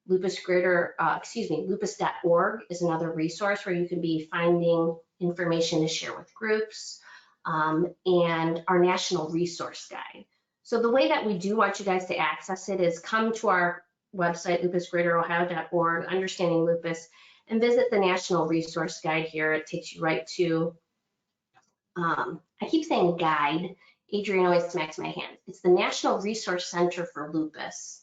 lupus.org is another resource where you can be finding information to share with groups, and our national resource guide. So the way that we do want you guys to access it is come to our website, lupusgreaterohio.org, Understanding Lupus, and visit the national resource guide here. It takes you right to, I keep saying guide, Adrienne always smacks my hand. It's the National Resource Center for Lupus.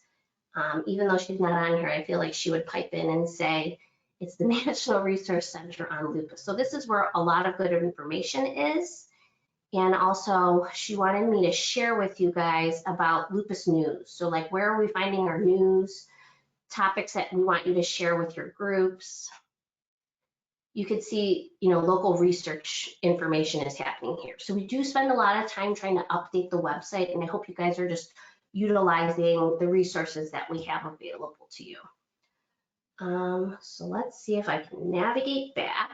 Even though she's not on here, I feel like she would pipe in and say, it's the National Resource Center on Lupus. So this is where a lot of good information is. And also, she wanted me to share with you guys about lupus news. So where are we finding our news, topics that we want you to share with your groups. You could see, local research information is happening here. So we do spend a lot of time trying to update the website, and I hope you guys are just, utilizing the resources that we have available to you. So let's see if I can navigate back.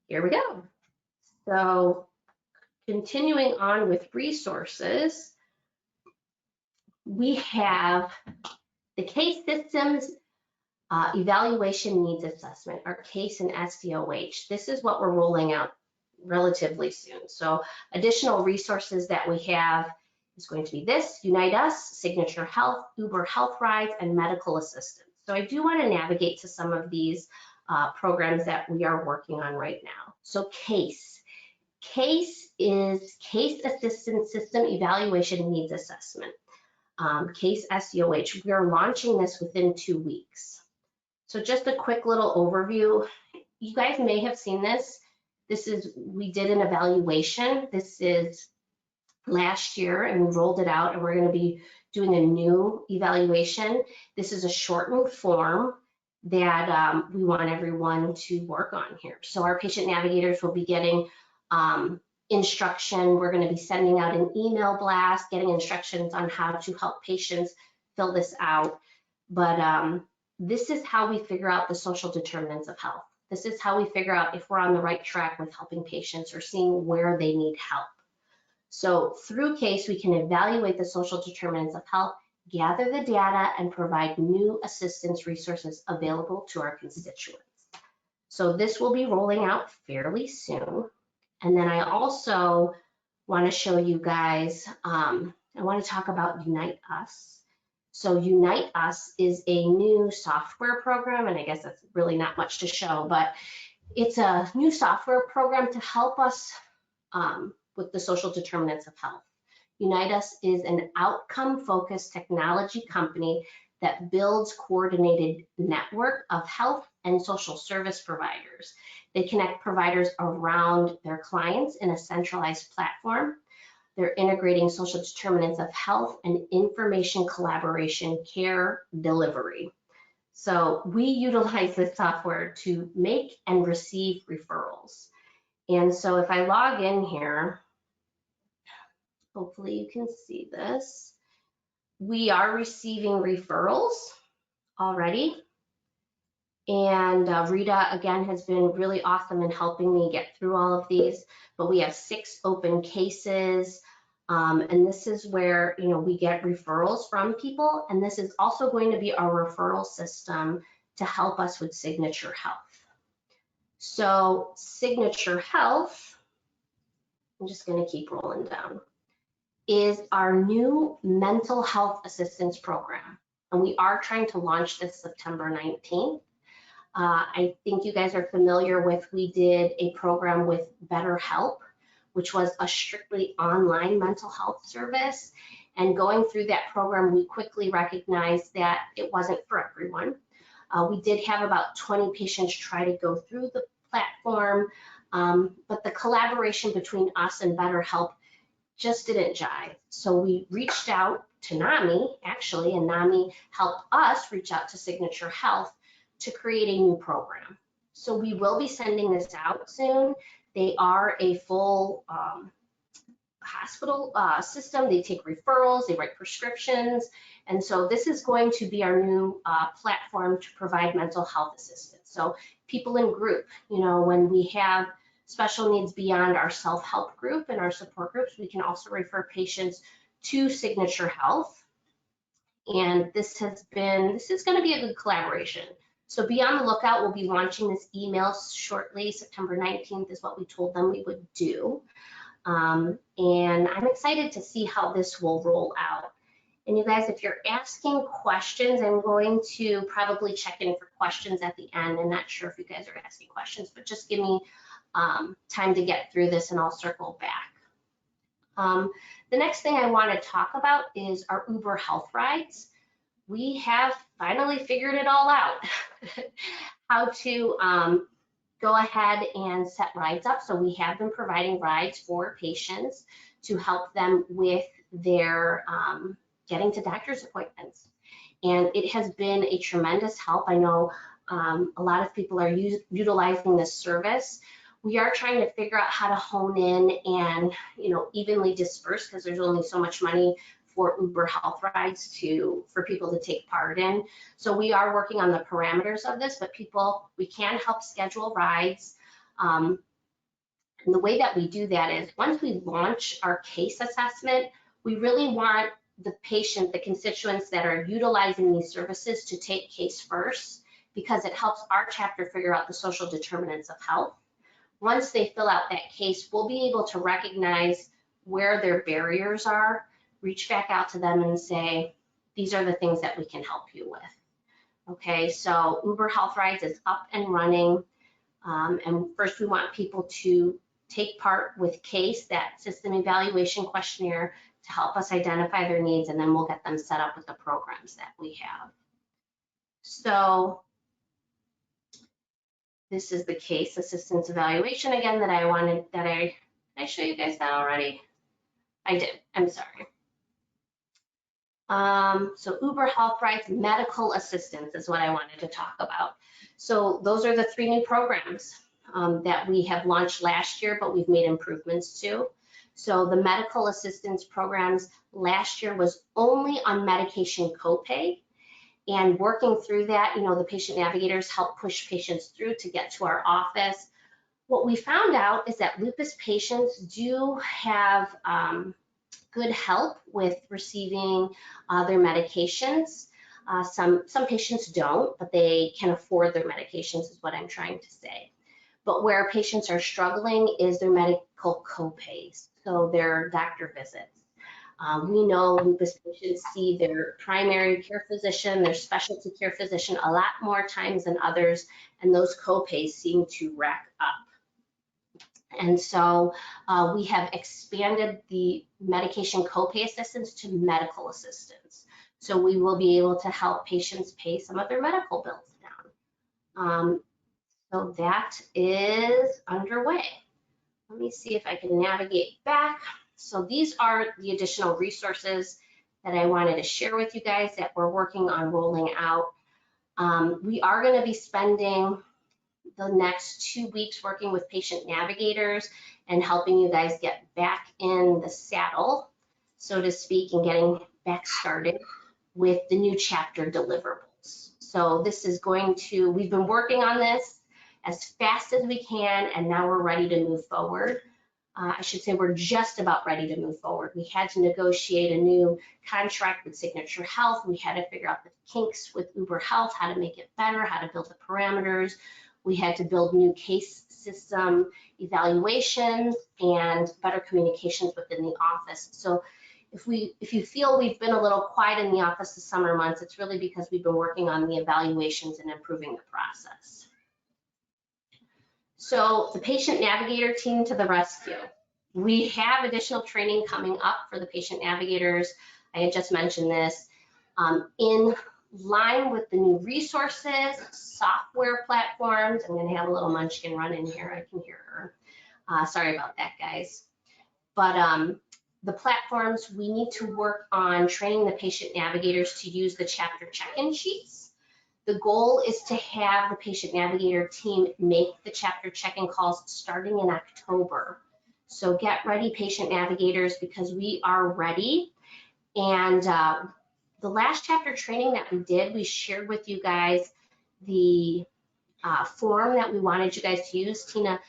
Here we go. So continuing on with resources, we have the case systems evaluation needs assessment, our case and SDOH. This is what we're rolling out relatively soon. So additional resources that we have is going to be this: Unite Us, Signature Health, Uber Health Rides, and medical assistance. So I do want to navigate to some of these programs that we are working on right now. So CASE. CASE is Case Assistance System Evaluation Needs Assessment. CASE SDOH. We are launching this within 2 weeks. So just a quick little overview. You guys may have seen this. We did an evaluation. This is last year, and we rolled it out, and we're going to be doing a new evaluation. This is a shortened form that we want everyone to work on here. So our patient navigators will be getting instruction. We're going to be sending out an email blast, getting instructions on how to help patients fill this out. But this is how we figure out the social determinants of health. This is how we figure out if we're on the right track with helping patients or seeing where they need help. So through CASE, we can evaluate the social determinants of health, gather the data, and provide new assistance resources available to our constituents. So this will be rolling out fairly soon. And then I also want to show you guys, I want to talk about Unite Us. So Unite Us is a new software program, and I guess that's really not much to show, but it's a new software program to help us with the social determinants of health. Unite Us is an outcome-focused technology company that builds coordinated network of health and social service providers. They connect providers around their clients in a centralized platform. They're integrating social determinants of health and information collaboration care delivery. So we utilize this software to make and receive referrals. And so if I log in here, hopefully you can see this. We are receiving referrals already. And Rita, again, has been really awesome in helping me get through all of these. But we have 6 open cases. And this is where, we get referrals from people. And this is also going to be our referral system to help us with Signature Health. So Signature Health, I'm just going to keep rolling down, is our new mental health assistance program. And we are trying to launch this September 19th. I think you guys are familiar with, we did a program with BetterHelp, which was a strictly online mental health service. And going through that program, we quickly recognized that it wasn't for everyone. We did have about 20 patients try to go through the platform, but the collaboration between us and BetterHelp just didn't jive. So we reached out to NAMI, actually, and NAMI helped us reach out to Signature Health to create a new program. So we will be sending this out soon. They are a full hospital system. They take referrals, they write prescriptions. And so this is going to be our new platform to provide mental health assistance. So people in group, when we have special needs beyond our self-help group and our support groups, we can also refer patients to Signature Health. And this is going to be a good collaboration. So be on the lookout. We'll be launching this email shortly. September 19th is what we told them we would do. And I'm excited to see how this will roll out. And you guys, if you're asking questions, I'm going to probably check in for questions at the end. I'm not sure if you guys are asking questions, but just give me time to get through this and I'll circle back. The next thing I want to talk about is our Uber Health Rides. We have finally figured it all out, how to go ahead and set rides up. So we have been providing rides for patients to help them with their getting to doctor's appointments. And it has been a tremendous help. I know a lot of people are utilizing this service. We are trying to figure out how to hone in and, evenly disperse, because there's only so much money for Uber Health Rides for people to take part in. So we are working on the parameters of this, but we can help schedule rides. And the way that we do that is once we launch our case assessment, we really want the patient, the constituents that are utilizing these services to take case first, because it helps our chapter figure out the social determinants of health. Once they fill out that case, we'll be able to recognize where their barriers are, reach back out to them and say, these are the things that we can help you with. Okay, so Uber Health Rides is up and running. And first we want people to take part with CASE, that system evaluation questionnaire, to help us identify their needs, and then we'll get them set up with the programs that we have. So this is the case assistance evaluation again that I wanted, did I show you guys that already? I did, I'm sorry. So Uber Health Rides medical assistance is what I wanted to talk about. So those are the 3 new programs that we have launched last year, but we've made improvements to. So the medical assistance programs last year was only on medication copay, and working through that, you know, the patient navigators help push patients through to get to our office. What we found out is that lupus patients do have good help with receiving their medications. Some patients don't, but they can afford their medications is what I'm trying to say. But where patients are struggling is their medical copays, so their doctor visits. We know lupus patients see their primary care physician, their specialty care physician a lot more times than others, and those copays seem to rack up. And so we have expanded the medication copay assistance to medical assistance. So we will be able to help patients pay some of their medical bills down. So that is underway. Let me see if I can navigate back. So these are the additional resources that I wanted to share with you guys that we're working on rolling out. We are going to be spending the next 2 weeks working with patient navigators and helping you guys get back in the saddle, so to speak, and getting back started with the new chapter deliverables. So this is we've been working on this as fast as we can, and now we're ready to move forward. I should say we're just about ready to move forward. We had to negotiate a new contract with Signature Health. We had to figure out the kinks with Uber Health, how to make it better, how to build the parameters. We had to build new case system evaluations and better communications within the office. So if you feel we've been a little quiet in the office the summer months, it's really because we've been working on the evaluations and improving the process. So the patient navigator team to the rescue. We have additional training coming up for the patient navigators. I had just mentioned this. In line with the new resources, software platforms. I'm gonna have a little munchkin run in here, I can hear her. Sorry about that, guys. But the platforms, we need to work on training the patient navigators to use the chapter check-in sheets. The goal is to have the patient navigator team make the chapter check-in calls starting in October. So get ready, patient navigators, because we are ready. And the last chapter training that we did, we shared with you guys the form that we wanted you guys to use. Tina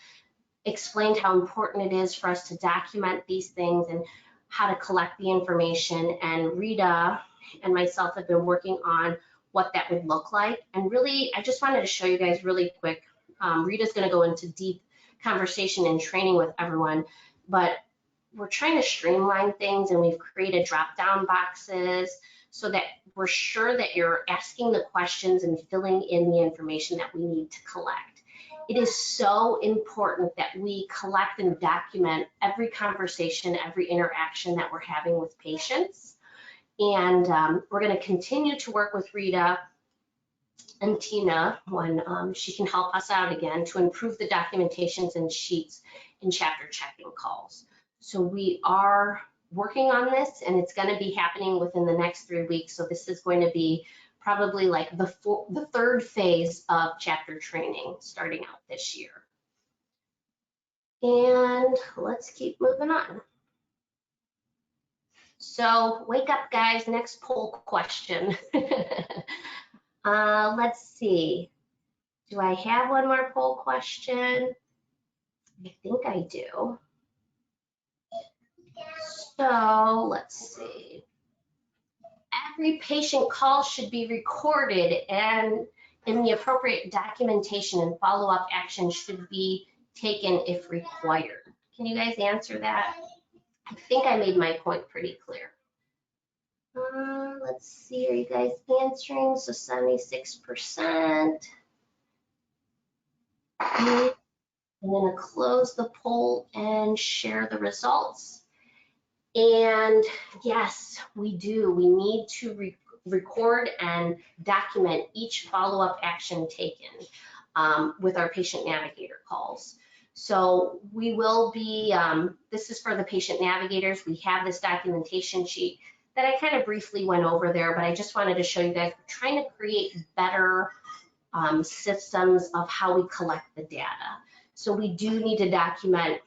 explained how important it is for us to document these things and how to collect the information. And Rita and myself have been working on what that would look like. And really, I just wanted to show you guys really quick. Rita's gonna go into deep conversation and training with everyone, but we're trying to streamline things, and we've created drop-down boxes so that we're sure that you're asking the questions and filling in the information that we need to collect. It is so important that we collect and document every conversation, every interaction that we're having with patients. And we're going to continue to work with Rita and Tina when she can help us out again to improve the documentations and sheets in chapter check-in calls. So we are working on this, and it's going to be happening within the next 3 weeks. So this is going to be probably like the 3rd phase of chapter training starting out this year. And let's keep moving on. So wake up, guys. Next poll question. Let's see. Do I have one more poll question? I think I do. So let's see. Every patient call should be recorded, and in the appropriate documentation and follow-up action should be taken if required. Can you guys answer that? I think I made my point pretty clear. Let's see, are you guys answering? So 76%. I'm going to close the poll and share the results. And yes, we do. We need to record and document each follow-up action taken with our patient navigator calls. So we will be, this is for the patient navigators. We have this documentation sheet that I kind of briefly went over there, but I just wanted to show you guys, we're trying to create better systems of how we collect the data. So we do need to document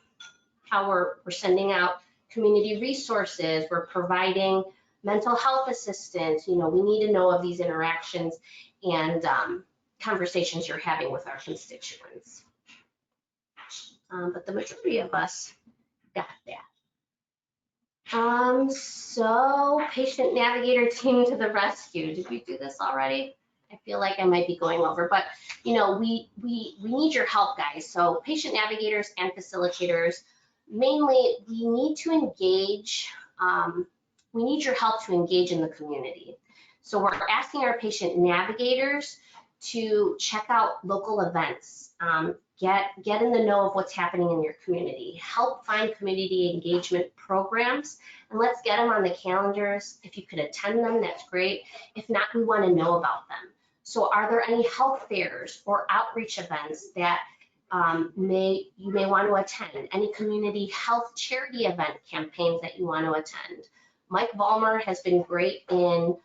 how we're sending out community resources, we're providing mental health assistance, you know, we need to know of these interactions and conversations you're having with our constituents. But the majority of us got that. So patient navigator team to the rescue. Did we do this already? I feel like I might be going over, but you know, we need your help, guys. So patient navigators and facilitators, mainly we need to engage, we need your help to engage in the community. So we're asking our patient navigators to check out local events, get in the know of what's happening in your community, help find community engagement programs, and let's get them on the calendars. If you could attend them, that's great. If not, we want to know about them. So are there any health fairs or outreach events that you may want to attend? Any community health charity event campaigns that you want to attend? Mike Vollmer has been great in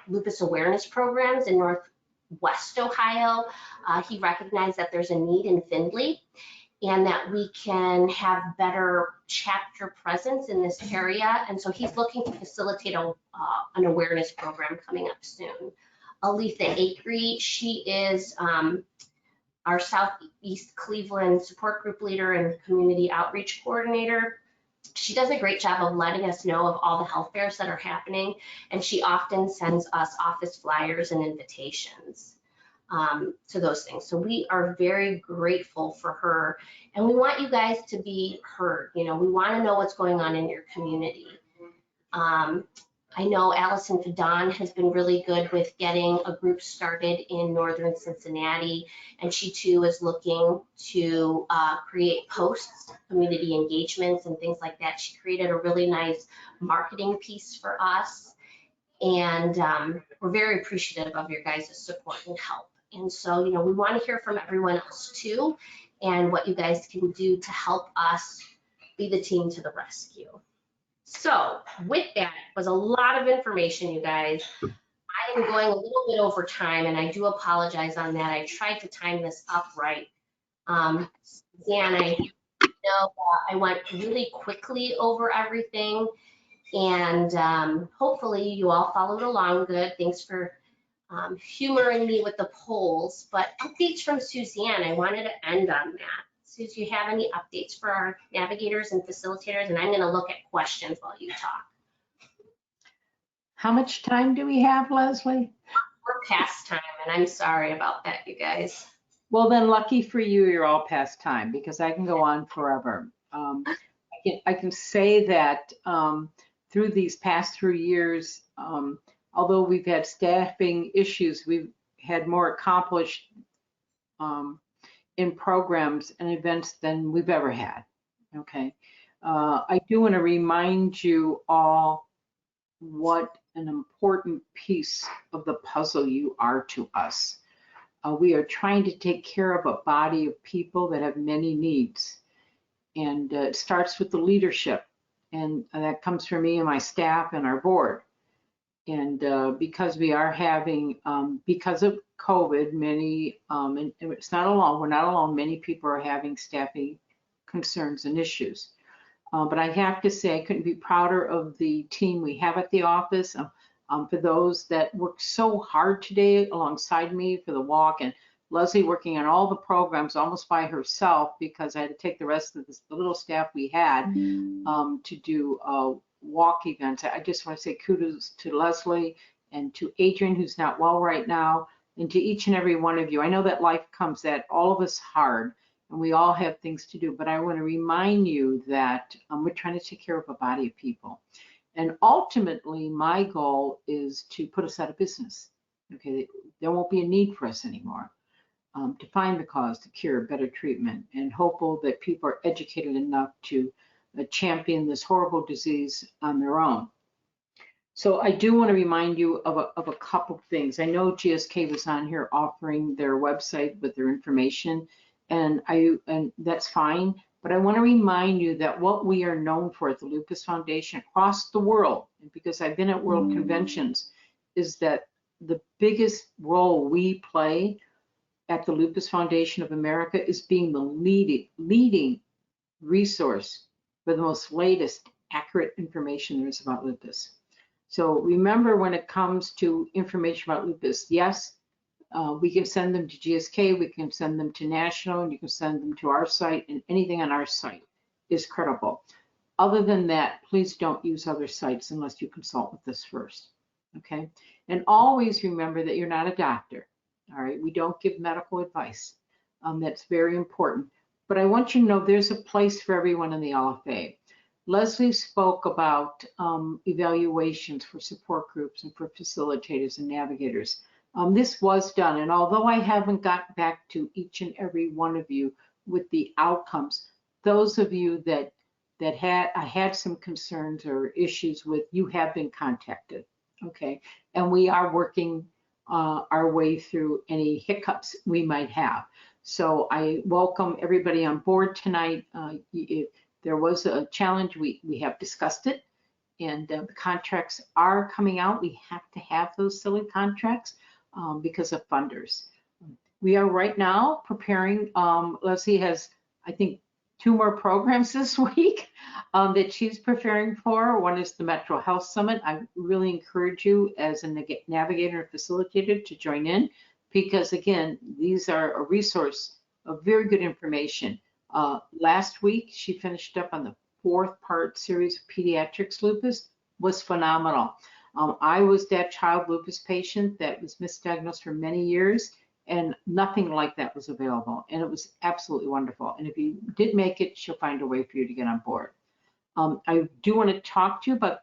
lupus awareness programs in Northwest Ohio. He recognized that there's a need in Findlay and that we can have better chapter presence in this area. And so he's looking to facilitate an awareness program coming up soon. Aletha Akery, she is our Southeast Cleveland support group leader and community outreach coordinator. She does a great job of letting us know of all the health fairs that are happening, and she often sends us office flyers and invitations to those things. So we are very grateful for her, and we want you guys to be heard. You know, we want to know what's going on in your community. I know Allison Fadon has been really good with getting a group started in northern Cincinnati, and she too is looking to create posts, community engagements, and things like that. She created a really nice marketing piece for us, and we're very appreciative of your guys' support and help. And so, you know, we want to hear from everyone else too, and what you guys can do to help us be the team to the rescue. So with that was a lot of information, you guys. I am going a little bit over time, and I do apologize on that. I tried to time this up right. Suzanne, I know I went really quickly over everything, and hopefully you all followed along good. Thanks for humoring me with the polls, but updates from Suzanne, I wanted to end on that. Suze, do you have any updates for our navigators and facilitators? And I'm going to look at questions while you talk. How much time do we have, Leslie? We're past time, and I'm sorry about that, you guys. Well, then lucky for you, you're all past time, because I can go on forever. I can say that through these past 3 years, although we've had staffing issues, we've had more accomplished in programs and events than we've ever had. Okay. I do want to remind you all what an important piece of the puzzle you are to us. We are trying to take care of a body of people that have many needs. And it starts with the leadership. And that comes from me and my staff and our board. And because we are having, because of COVID, many, and it's not alone, we're not alone, many people are having staffing concerns and issues. But I have to say, I couldn't be prouder of the team we have at the office. For those that worked so hard today alongside me for the walk, and Leslie working on all the programs almost by herself because I had to take the rest of the little staff we had to do walk events. I just want to say kudos to Leslie and to Adrian, who's not well right now, and to each and every one of you. I know that life comes at all of us hard, and we all have things to do, but I want to remind you that we're trying to take care of a body of people. And ultimately, my goal is to put us out of business. Okay, there won't be a need for us anymore. To find the cause, to cure, better treatment, and hopeful that people are educated enough to champion this horrible disease on their own. So I do want to remind you of a couple of things. I know GSK was on here offering their website with their information, and that's fine. But I want to remind you that what we are known for at the Lupus Foundation across the world, and because I've been at world conventions, is that the biggest role we play at the Lupus Foundation of America is being the leading resource for the most latest accurate information there is about lupus. So remember, when it comes to information about lupus, yes, we can send them to GSK, we can send them to National, and you can send them to our site, and anything on our site is credible. Other than that, please don't use other sites unless you consult with us first, okay? And always remember that you're not a doctor, all right? We don't give medical advice. That's very important. But I want you to know there's a place for everyone in the LFA. Leslie spoke about evaluations for support groups and for facilitators and navigators. This was done, and although I haven't got back to each and every one of you with the outcomes, those of you that I had some concerns or issues with, you have been contacted, okay? And we are working our way through any hiccups we might have. So I welcome everybody on board tonight. If there was a challenge, we have discussed it, and the contracts are coming out. We have to have those silly contracts because of funders. We are right now preparing, Leslie has, I think, 2 more programs this week that she's preparing for. One is the Metro Health Summit. I really encourage you as a navigator and facilitator to join in, because again, these are a resource of very good information. Last week, she finished up on the 4th part series of pediatrics lupus, was phenomenal. I was that child lupus patient that was misdiagnosed for many years, and nothing like that was available. And it was absolutely wonderful. And if you did make it, she'll find a way for you to get on board. I do want to talk to you about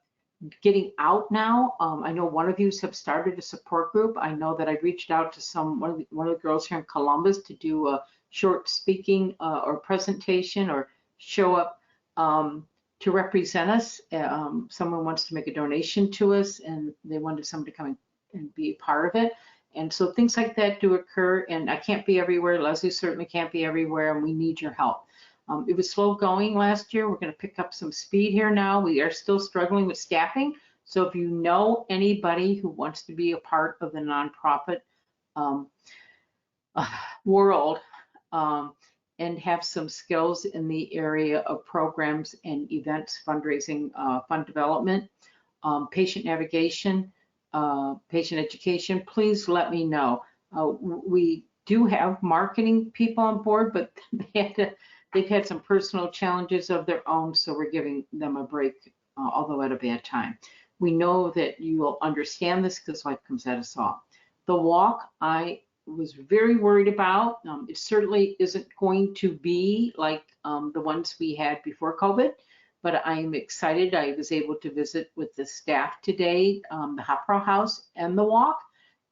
getting out now. I know one of you have started a support group. I know that I reached out to one of the girls here in Columbus to do a short speaking or presentation or show up to represent us. Someone wants to make a donation to us, and they wanted someone to come and be a part of it. And so things like that do occur, and I can't be everywhere. Leslie certainly can't be everywhere, and we need your help. It was slow going last year. We're going to pick up some speed here now. We are still struggling with staffing. So if you know anybody who wants to be a part of the nonprofit world and have some skills in the area of programs and events, fundraising, fund development, patient navigation, patient education, please let me know. We do have marketing people on board, but they've had some personal challenges of their own, so we're giving them a break, although at a bad time. We know that you will understand this because life comes at us all. The walk, I was very worried about. It certainly isn't going to be like the ones we had before COVID, but I'm excited. I was able to visit with the staff today, the Hopro House and the walk.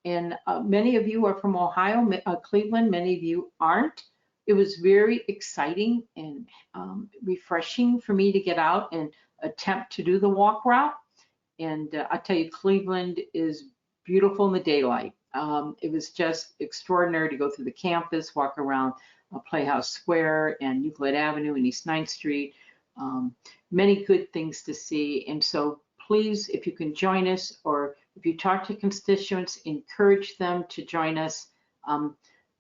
And many of you are from Ohio, Cleveland, many of you aren't. It was very exciting and refreshing for me to get out and attempt to do the walk route. And I tell you, Cleveland is beautiful in the daylight. It was just extraordinary to go through the campus, walk around Playhouse Square and Euclid Avenue and East 9th Street. Many good things to see. And so please, if you can join us, or if you talk to constituents, encourage them to join us.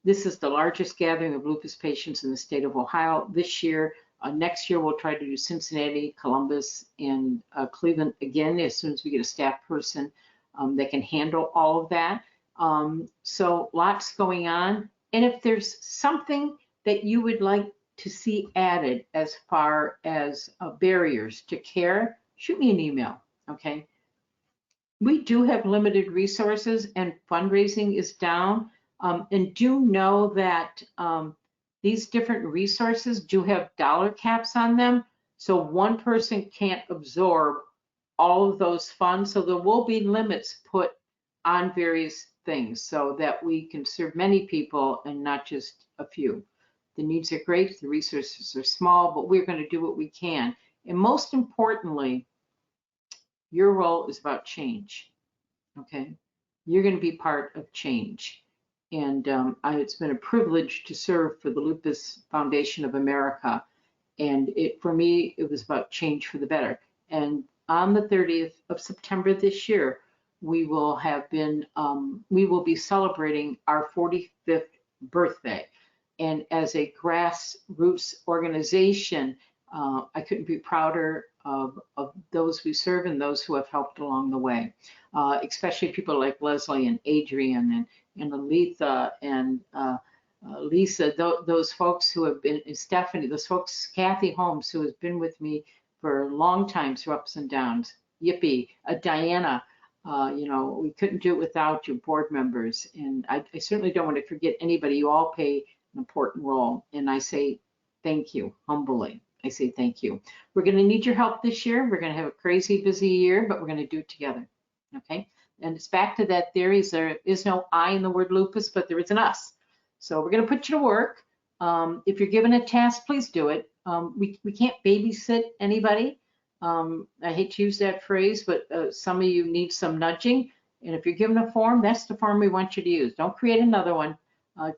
This is the largest gathering of lupus patients in the state of Ohio. This year, Next year, we'll try to do Cincinnati, Columbus, and Cleveland again as soon as we get a staff person that can handle all of that. So lots going on. And if there's something that you would like to see added as far as barriers to care, shoot me an email, okay? We do have limited resources and fundraising is down. And do know that these different resources do have dollar caps on them. So one person can't absorb all of those funds. So there will be limits put on various things so that we can serve many people and not just a few. The needs are great, the resources are small, but we're going to do what we can. And most importantly, your role is about change, okay? You're going to be part of change. And it's been a privilege to serve for the Lupus Foundation of America. And for me, it was about change for the better. And on the 30th of September this year, we will be celebrating our 45th birthday. And as a grassroots organization, I couldn't be prouder of those we serve and those who have helped along the way, especially people like Leslie and Adrian and Aletha and Lisa, those folks who have been, and Stephanie, those folks, Kathy Holmes, who has been with me for a long time through ups and downs, Yippee, Diana, we couldn't do it without you, board members. And I certainly don't want to forget anybody. You all play an important role. And I say thank you, humbly. I say thank you. We're going to need your help this year. We're going to have a crazy busy year, but we're going to do it together. Okay? And it's back to that theory. There is no I in the word lupus, but there is an us. So we're going to put you to work. If you're given a task, please do it. We can't babysit anybody. I hate to use that phrase, but some of you need some nudging. And if you're given a form, that's the form we want you to use. Don't create another one.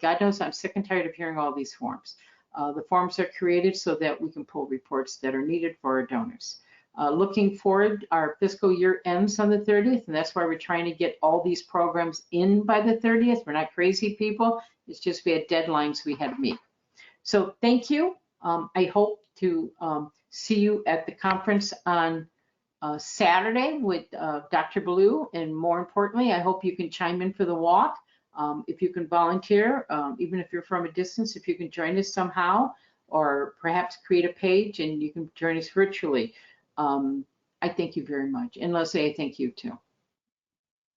God knows I'm sick and tired of hearing all these forms. The forms are created so that we can pull reports that are needed for our donors. Looking forward, our fiscal year ends on the 30th, and that's why we're trying to get all these programs in by the 30th. We're not crazy people. It's just we had deadlines we had to meet. So thank you. I hope to see you at the conference on Saturday with Dr. Blue, and more importantly, I hope you can chime in for the walk. If you can volunteer, even if you're from a distance, if you can join us somehow, or perhaps create a page and you can join us virtually. I thank you very much. And Leslie, I thank you too.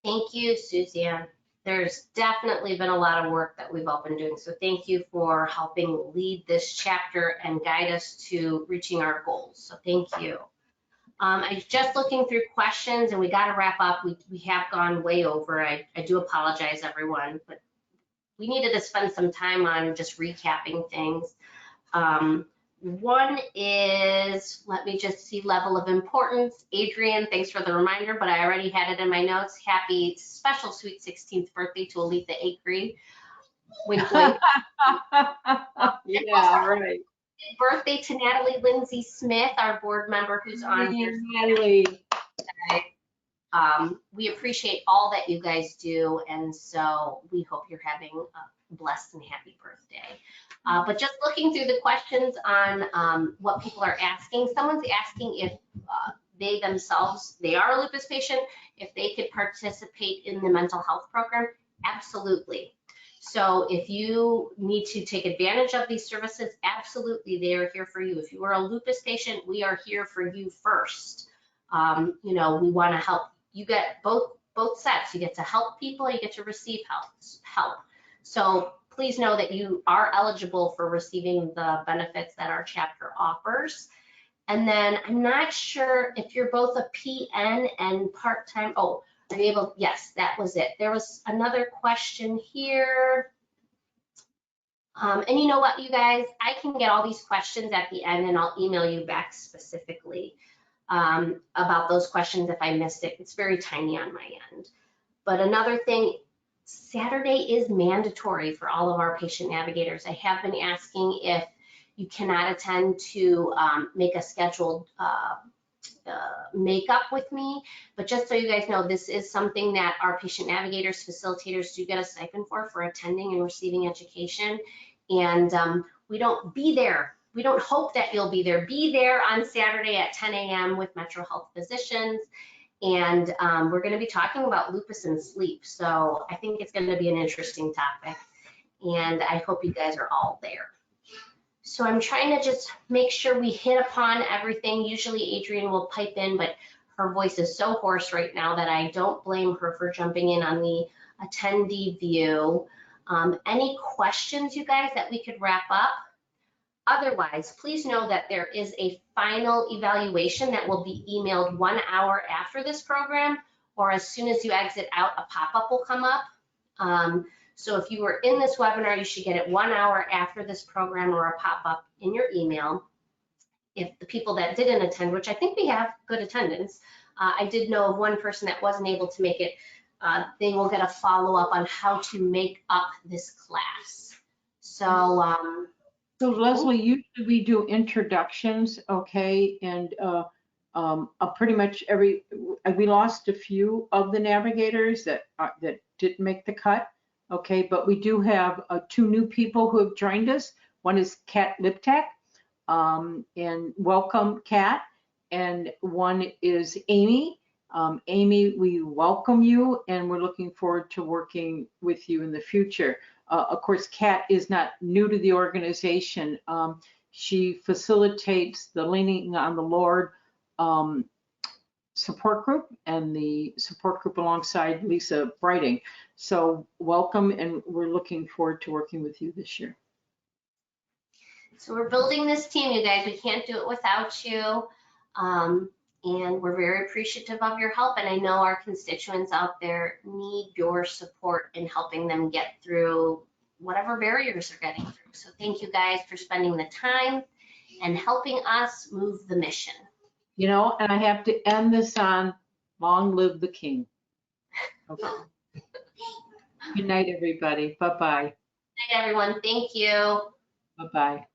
Thank you, Suzanne. There's definitely been a lot of work that we've all been doing. So thank you for helping lead this chapter and guide us to reaching our goals. So thank you. I was just looking through questions and we got to wrap up. We have gone way over. I do apologize, everyone, but we needed to spend some time on just recapping things. One is, let me just see, level of importance. Adrian, thanks for the reminder, but I already had it in my notes. Happy special sweet 16th birthday to Aletha Acree. Wink, wink. Yeah, right. Birthday to Natalie Lindsay Smith, our board member who's on here. Natalie. We appreciate all that you guys do, and so we hope you're having a blessed and happy birthday. But just looking through the questions on what people are asking, someone's asking if they themselves, they are a lupus patient, if they could participate in the mental health program. Absolutely. So if you need to take advantage of these services, absolutely, they are here for you. If you are a lupus patient, we are here for you first. We want to help. You get both sets. You get to help people, you get to receive help. So please know that you are eligible for receiving the benefits that our chapter offers. And then I'm not sure if you're both a PN and part-time. Oh, are you able? Yes, that was it. There was another question here. And you know what, you guys, I can get all these questions at the end and I'll email you back specifically about those questions if I missed it. It's very tiny on my end. But another thing, Saturday is mandatory for all of our patient navigators. I have been asking if you cannot attend to make a scheduled makeup with me, but just so you guys know, this is something that our patient navigators, facilitators do get a stipend for attending and receiving education. And we don't be there we don't hope that you'll be there. Be there on Saturday at 10 a.m. with Metro Health physicians. And we're going to be talking about lupus and sleep. So I think it's going to be an interesting topic. And I hope you guys are all there. So I'm trying to just make sure we hit upon everything. Usually Adrienne will pipe in, but her voice is so hoarse right now that I don't blame her for jumping in on the attendee view. Any questions, you guys, that we could wrap up? Otherwise, please know that there is a final evaluation that will be emailed 1 hour after this program, or as soon as you exit out, a pop-up will come up. So if you were in this webinar, you should get it 1 hour after this program or a pop-up in your email. If the people that didn't attend, which I think we have good attendance, I did know of one person that wasn't able to make it, they will get a follow-up on how to make up this class. So, So Leslie, usually we do introductions, okay, and pretty much we lost a few of the navigators that didn't make the cut, okay, but we do have 2 new people who have joined us. One is Kat Liptak, and welcome, Kat, and one is Amy. Amy, we welcome you, and we're looking forward to working with you in the future. Of course, Kat is not new to the organization. She facilitates the Leaning on the Lord support group and the support group alongside Lisa Brighting. So welcome, and we're looking forward to working with you this year. So we're building this team, you guys. We can't do it without you. And we're very appreciative of your help. And I know our constituents out there need your support in helping them get through whatever barriers they're getting through. So thank you guys for spending the time and helping us move the mission. You know, and I have to end this on long live the king. Okay. Good night, everybody. Bye-bye. Good night, everyone. Thank you. Bye-bye.